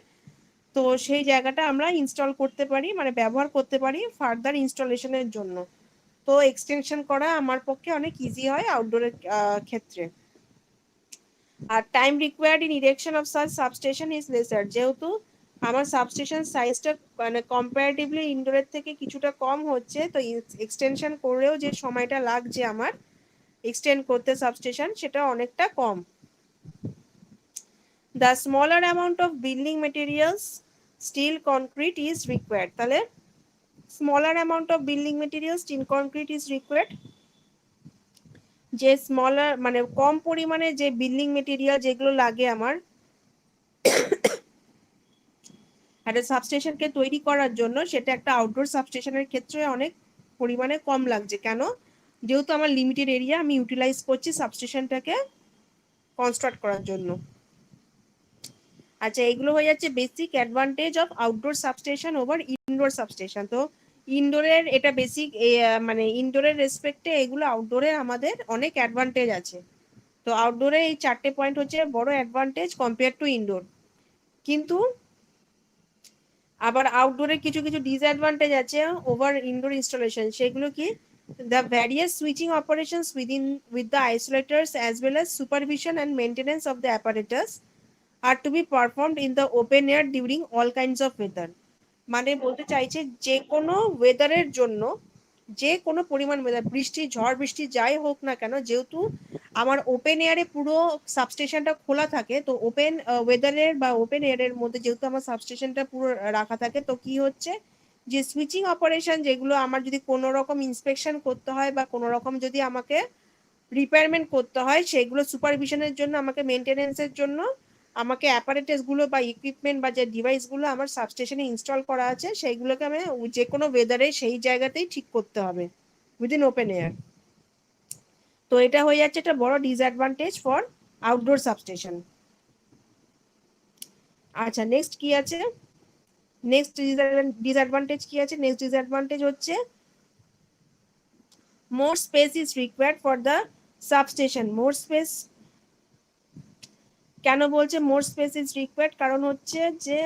তো সেই জায়গাটা আমরা ইনস্টল করতে পারি, মানে ব্যবহার করতে পারি ফার্দার ইনস্টলেশনের জন্য। তো এক্সটেনশন করা আমার পক্ষে অনেক ইজি হয় আউটডোরের ক্ষেত্রে। আর time required in erection of such substation is lesser. যেহেতু আমার সাবস্টেশন সাইজটা মানে কম্পারেটিভলি ইনডোরের থেকে কিছুটা কম হচ্ছে, তো এক্সটেনশন করেও যে সময়টা লাগছে আমার এক্সটেন্ড করতে সাবস্টেশন, সেটা অনেকটা কম। The smaller amount of building materials steel concrete is required. তাহলে smaller amount of building material steel concrete is required, যে স্মলার মানে কম পরিমাণে যে বিল্ডিং মেটেরিয়াল যেগুলো লাগে আমার একটা সাবস্টেশনকে তৈরি করার জন্য, সেটা একটা আউটডোর সাবস্টেশনের ক্ষেত্রে অনেক পরিমাণে কম লাগছে। কেন? যেহেতু আমার লিমিটেড এরিয়া আমি ইউটিলাইজ করছি সাবস্টেশনটাকে কনস্ট্রাক্ট করার জন্য। আচ্ছা, এগুলো হয়ে যাচ্ছে basic advantage of outdoor substation over indoor substation. তো ইনডোরের এটা বেসিক, মানে ইনডোরের রেসপেক্টে এগুলো আউটডোরে আমাদের অনেক অ্যাডভান্টেজ আছে। তো আউটডোরে এই 4টে পয়েন্ট হচ্ছে বড় অ্যাডভান্টেজ কম্পেয়ার টু ইনডোর। কিন্তু আবার আউটডোরে কিছু কিছু ডিসঅ্যাডভান্টেজ আছে ওভার ইনডোর ইনস্টলেশন। সেগুলো কি? The various switching operations with the isolators as well as supervision and maintenance of the apparatus are to be performed in the open air during all kinds of weather. মানে বলতে চাইছে যে কোনো ওয়েদারের জন্য, যে কোনো পরিমাণ ওয়েদার, বৃষ্টি ঝড় বৃষ্টি যাই হোক না কেন, যেহেতু আমার ওপেন এয়ারে পুরো সাবস্টেশনটা খোলা থাকে, তো ওপেন ওয়েদারের বা ওপেন এয়ারের মধ্যে যেহেতু আমার সাবস্টেশনটা পুরো রাখা থাকে, তো কি হচ্ছে যে সুইচিং অপারেশন যেগুলো আমার যদি কোনো রকম ইন্সপেকশন করতে হয় বা কোনো রকম যদি আমাকে রিপেয়ারমেন্ট করতে হয়, সেগুলো সুপারভিশনের জন্য, আমাকে মেনটেনেন্সের জন্য আমাকে অ্যাপারেটাস গুলো বা ইকুইপমেন্ট বা যে ডিভাইস গুলো আমার সাবস্টেশনে ইনস্টল করা আছে, সেইগুলোকে আমি যে কোনো ওয়েদারে সেই জায়গাতেই ঠিক করতে হবে উইদিন ওপেন এয়ার। তো এটা হয়ে যাচ্ছে একটা বড় ডিসঅ্যাডভান্টেজ ফর আউটডোর সাবস্টেশন। আচ্ছা, নেক্সট কি আছে? নেক্সট ডিসঅ্যাডভান্টেজ কি আছে? নেক্সট ডিসঅ্যাডভান্টেজ হচ্ছে মোর space is required for the substation. More space কেন বলছে মোর স্পেস ইজ রিকোয়ার্ড? কারণ হচ্ছে যে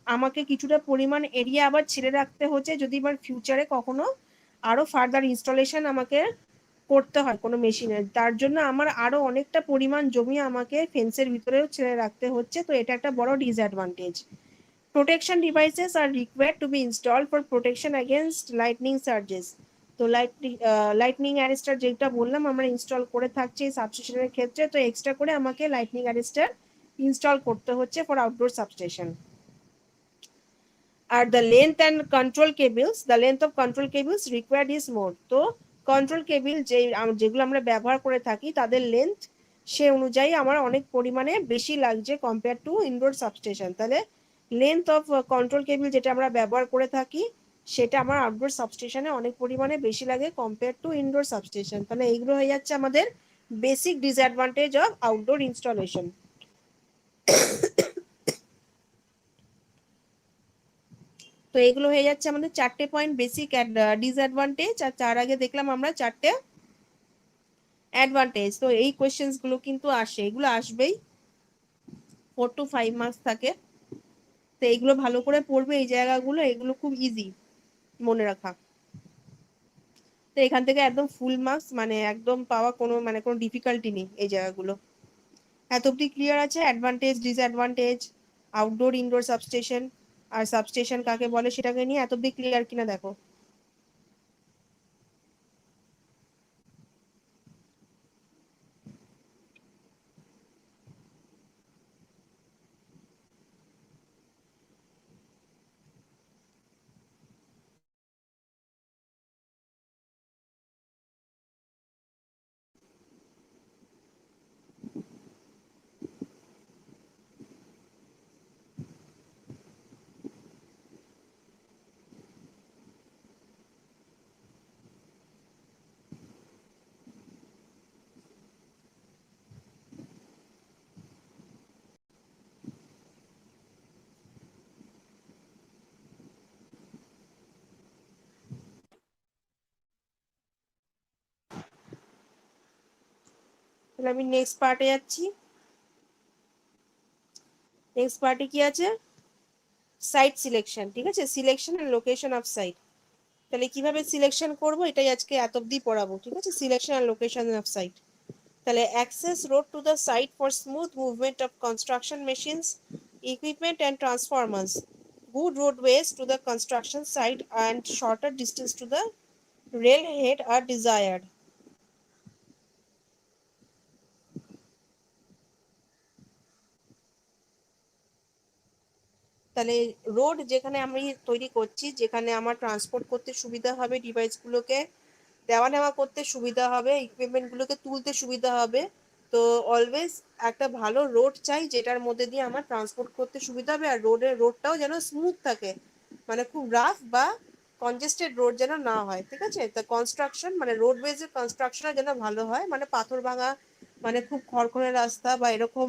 আমাকে কিছুটা পরিমাণ এরিয়া আবার ছেড়ে রাখতে হচ্ছে যদি এবার ফিউচারে কখনো আরো ফার্দার ইনস্টলেশন আমাকে করতে হয় কোনো মেশিনের, তার জন্য আমার আরো অনেকটা পরিমাণ জমি আমাকে ফেন্সের ভিতরেও ছেড়ে রাখতে হচ্ছে। তো এটা একটা বড় disadvantage. Protection devices are required to be install for protection against lightning surges. তো লাইটনিং অ্যারেস্টার যেটা বললাম আমরা ইনস্টল করে থাকছি সাবস্টেশনের ক্ষেত্রে, তো এক্সট্রা করে আমাকে লাইটনিং অ্যারেস্টার ইনস্টল করতে হচ্ছে for outdoor substation. Are the length and control cables, the length of control cables required is more. তো কন্ট্রোল কেবল যেগুলো আমরা ব্যবহার করে থাকি তাদের লেন্থ সে অনুযায়ী আমার অনেক পরিমাণে বেশি লাগছে কম্পেয়ার টু ইনডোর সাবস্টেশন। তাহলে লেন্থ অফ কন্ট্রোল কেবল যেটা আমরা ব্যবহার করে থাকি সেটা আমার আউটডোর সাবস্টেশনে অনেক পরিমাণে বেশি লাগে কম্পেয়ার টু ইনডোর সাবস্টেশন। তাহলে এইগুলো হয়ে যাচ্ছে আমাদের basic disadvantage of outdoor installation. তো এগুলো হয়ে যাচ্ছে আমাদের 4টে পয়েন্ট বেসিক ডিসঅ্যাডভান্টেজ, আর তার আগে দেখলাম আমরা 4টে অ্যাডভান্টেজ। তো এই কোয়েশ্চেন্স গুলো কিন্তু আসে, এগুলো আসবেই, 4 to 5 মার্কস থাকে। তো এইগুলো ভালো করে পড়বে, এই জায়গাগুলো, এগুলো খুব ইজি মনে রাখা। তো এখান থেকে একদম ফুল মার্কস মানে একদম পাওয়া কোনো ডিফিকাল্টি নেই এই জায়গাগুলো। এত অব্দি ক্লিয়ার আছে? Advantage, disadvantage, outdoor indoor substation, আর সাবস্টেশন কাকে বলে সেটাকে নিয়ে এত অব্দি ক্লিয়ার কিনা দেখো। তাহলে আমি নেক্সট পার্টে যাচ্ছি। নেক্সট পার্টে কি আছে? সাইট সিলেকশন, ঠিক আছে, selection and location of site. তাহলে কিভাবে সিলেকশন করব এটাই আজকে এত অব্দি পড়াবো, ঠিক আছে, selection and location of site. তাহলে access road to the site for smooth movement of construction machines, equipment and transformers, good roadways to the construction site and shorter distance to the railhead are desired. তাহলে road যেখানে আমি তৈরি করছি, যেখানে আমার transport করতে সুবিধা হবে, ডিভাইসগুলোকে দেওয়া নেওয়া করতে সুবিধা হবে, ইকুইপমেন্টগুলোকে তুলতে সুবিধা হবে, তো অলওয়েজ একটা ভালো রোড চাই যেটার মধ্যে দিয়ে আমার ট্রান্সপোর্ট করতে সুবিধা হবে, আর রোডটাও যেন স্মুথ থাকে, মানে খুব রাফ বা কনজেস্টেড রোড যেন না হয়, ঠিক আছে। তা কনস্ট্রাকশন মানে রোড বেজের কনস্ট্রাকশন যেন ভালো হয়, মানে পাথর ভাঙা, মানে খুব খড়খড়ে রাস্তা বা এরকম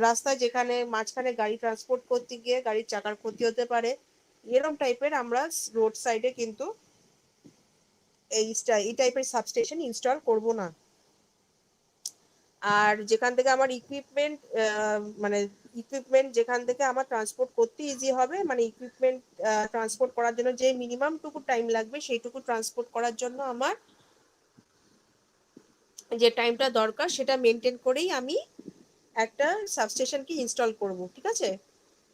রাস্তায় যেখানে মাঝখানে গাড়ি ট্রান্সপোর্ট করতে গিয়ে গাড়ির চাকার ক্ষতি হতে পারে, এরকম টাইপের আমরা রোড সাইডে কিন্তু এই টাইপের সাবস্টেশন ইনস্টল করব না। আর যেখান থেকে আমার ইকুইপমেন্ট যেখান থেকে আমার ট্রান্সপোর্ট করতে ইজি হবে, মানে ইকুইপমেন্ট ট্রান্সপোর্ট করার জন্য যে মিনিমাম টুকু টাইম লাগবে সেইটুকু ট্রান্সপোর্ট করার জন্য আমার যে টাইমটা দরকার সেটা মেনটেন করেই আমি একটা সাবস্টেশনকে ইনস্টল করব, ঠিক আছে।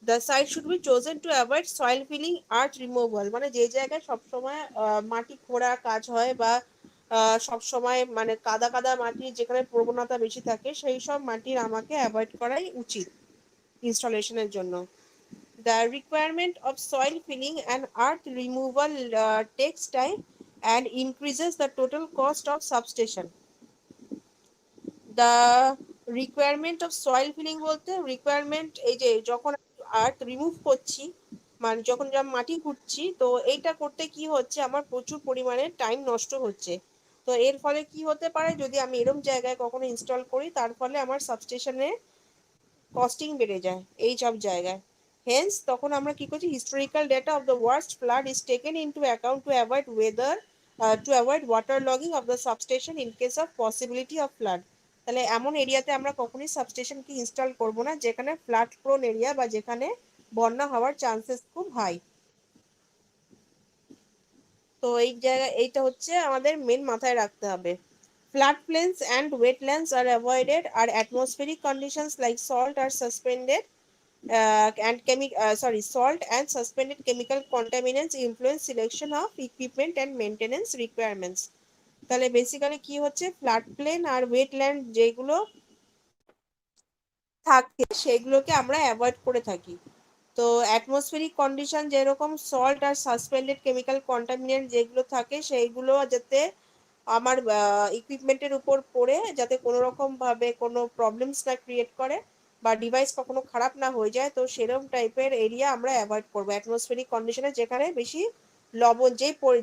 The site should be chosen to avoid soil filling, earth removal, মানে যে জায়গায় সবসময় মাটি খোঁড়া কাজ হয় বা সব সময় মানে কাদা কাদা মাটির যেখানে প্রবণতা বেশি থাকে সেই সব মাটির আমাকে অ্যাভয়েড করাই উচিত ইনস্টলেশনের জন্য। The requirement of soil filling and earth removal takes time and increases the total cost of substation. The requirement of soil filling বলতে রিকোয়ারমেন্ট এই যে যখন আর্থ রিমুভ করছি, মানে যখন মাটি খুঁড়ছি, তো এইটা করতে কি হচ্ছে আমার প্রচুর পরিমাণে টাইম নষ্ট হচ্ছে। তো এর ফলে কি হতে পারে, যদি আমি এরম জায়গায় কখনো ইনস্টল করি তার ফলে আমার সাবস্টেশনে কস্টিং বেড়ে যায় এই সব জায়গায়। হেন্স তখন আমরা কি করছি, historical data of the worst flood is taken into account to avoid water logging of the substation in case of possibility of flood. তাহলে এমন এরিয়াতে আমরা কখনোই সাবস্টেশনকে ইনস্টল করব না যেখানে ফ্লাড প্রোন এরিয়া বা যেখানে বন্যা হওয়ার চান্সেস খুব হাই। তো এইটা হচ্ছে আমাদের মেন মাথায় রাখতে হবে। Floodplains and wetlands are avoided, are atmospheric conditions like salt and suspended chemical contaminants influence selection of equipment and maintenance requirements. তাহলে বেসিক্যালি কি হচ্ছে, ফ্লাড প্লেন আর ওয়েটল্যান্ড যেগুলো থাকে সেগুলোকে আমরা অ্যাভয়েড করে থাকি। তো অ্যাটমসফেরিক কন্ডিশন যেরকম salt are suspended chemical contaminant যেগুলো থাকে সেইগুলো যাতে আমার ইকুইপমেন্টের উপর পড়ে যাতে কোনো রকম ভাবে কোনো প্রবলেমস না ক্রিয়েট করে বা ডিভাইস কখনো খারাপ না হয়ে যায়, তো সেরকম টাইপের এরিয়া আমরা অ্যাভয়েড করবো। অ্যাটমসফেরিক কন্ডিশনে যেখানে বেশি লবণ,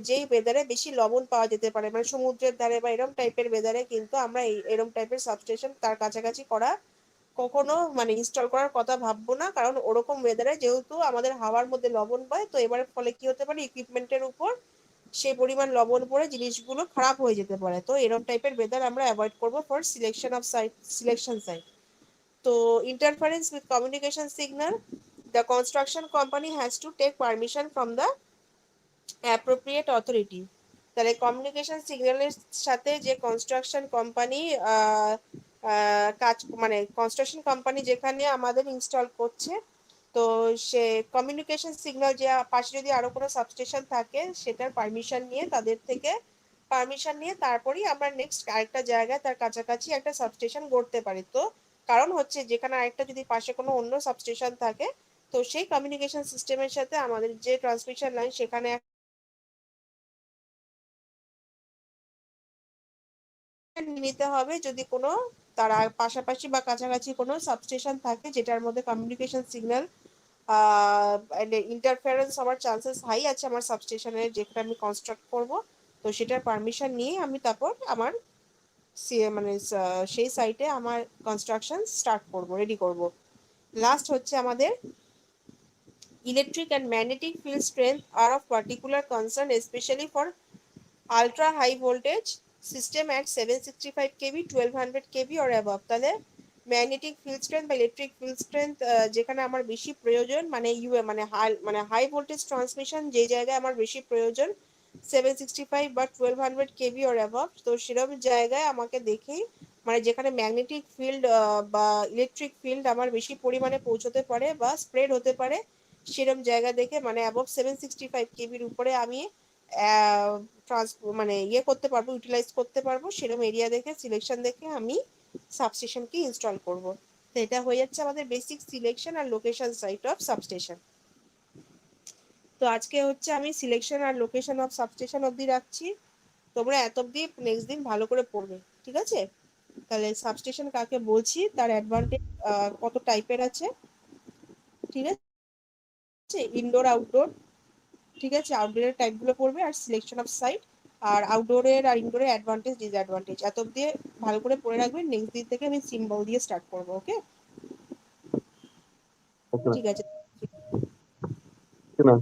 যেই ওয়েদারে বেশি লবণ পাওয়া যেতে পারে, মানে সমুদ্রের ধারে বা এরকম টাইপের ওয়েদারে কিন্তু আমরা এরকম টাইপের সাবস্টেশন তার কাছাকাছি করা কখনো মানে ইনস্টল করার কথা ভাববো না, কারণ ওরকম ওয়েদারে যেহেতু আমাদের হাওয়ার মধ্যে লবণ পায়, তো এবারে ফলে কি হতে পারে ইকুইপমেন্টের উপর সেই পরিমাণ লবণ পড়ে জিনিসগুলো খারাপ হয়ে যেতে পারে। তো এরকম টাইপের ওয়েদার আমরা অ্যাভয়েড করবো ফর সিলেকশন সাইট। তো interference with communication signal, the construction company has to take permission from the appropriate authority. তাহলে কমিউনিকেশন সিগন্যালের সাথে যে কনস্ট্রাকশন কোম্পানি কাজ মানে কনস্ট্রাকশন কোম্পানি যেখানে আমাদের ইনস্টল করছে, তো সে কমিউনিকেশন সিগন্যাল যে পাশে যদি আরো কোনো সাবস্টেশন থাকে সেটার পারমিশন নিয়ে তাদের থেকে পারমিশন নিয়ে তারপরেই আমরা নেক্সট আরেকটা জায়গায় তার কাছাকাছি একটা সাবস্টেশন গড়তে পারি। তো কারণ হচ্ছে যেখানে আরেকটা যদি পাশে কোনো অন্য সাবস্টেশন থাকে, তো সেই কমিউনিকেশন সিস্টেমের সাথে আমাদের যে ট্রান্সমিশন লাইন সেখানে নিতে হবে যদি কোনো তার পাশাপাশি বা কাছাকাছি কোনো সাবস্টেশন থাকে যেটার মধ্যে কমিউনিকেশন সিগন্যাল ইন্টারফারেন্স হওয়ার চান্সেস হাই আছে আমার সাবস্টেশনের যেটা আমি কনস্ট্রাক্ট করব। তো সেটার পারমিশন নিয়ে আমি তারপর আমার মানে সেই সাইটে আমার কনস্ট্রাকশন স্টার্ট করব, রেডি করব। লাস্ট হচ্ছে আমাদের electric and magnetic field strength আর of particular concern specially for ultra high voltage system at 765 kV 1200 kV or above। তাহলে ম্যাগনেটিক ফিল্ড স্ট্রেংথ বা ইলেকট্রিক ফিল্ড স্ট্রেংথ যেখানে আমার বেশি প্রয়োজন মানে মানে হাই ভোল্টেজ ট্রান্সমিশন যে জায়গায় আমার বেশি প্রয়োজন 765 বা 1200 kV or above, তো সেরকম জায়গায় আমাকে দেখেই মানে যেখানে ম্যাগনেটিক ফিল্ড বা ইলেকট্রিক ফিল্ড আমার বেশি পরিমাণে পৌঁছতে পারে বা স্প্রেড হতে পারে সেরকম জায়গা দেখে মানে অ্যাবভ 765 কেবির উপরে আমি মানে করতে পারবো, ইউটিলাইজ করতে পারবো সেরকম এরিয়া দেখে সিলেকশন দেখে আমি সাবস্টেশনকে ইনস্টল করব। তো এটা হয়ে যাচ্ছে আমাদের বেসিক সিলেকশন আর লোকেশন সাইট অফ সাবস্টেশন। তো আজকে হচ্ছে আমি সিলেকশন আর লোকেশন অফ সাবস্টেশন অবধি রাখছি, তোমরা এত অবধি নেক্সট দিন ভালো করে পড়বে, ঠিক আছে? তাহলে সাবস্টেশন কাকে বলছি, তার অ্যাডভান্টেজ কত টাইপের আছে, ঠিক আছে, ইনডোর আউটডোর, ঠিক আছে, আউটডোরের টাইপগুলো পড়বে আর সিলেকশন অফ সাইট আর আউটডোরের আর ইনডোরের অ্যাডভান্টেজ ডিসঅ্যাডভান্টেজ এত অবধি ভালো করে পড়ে রাখবেন। নেক্সট দিন থেকে আমি সিম্বল দিয়ে স্টার্ট করবো। ওকে, ওকে ঠিক আছে। ম্যাম।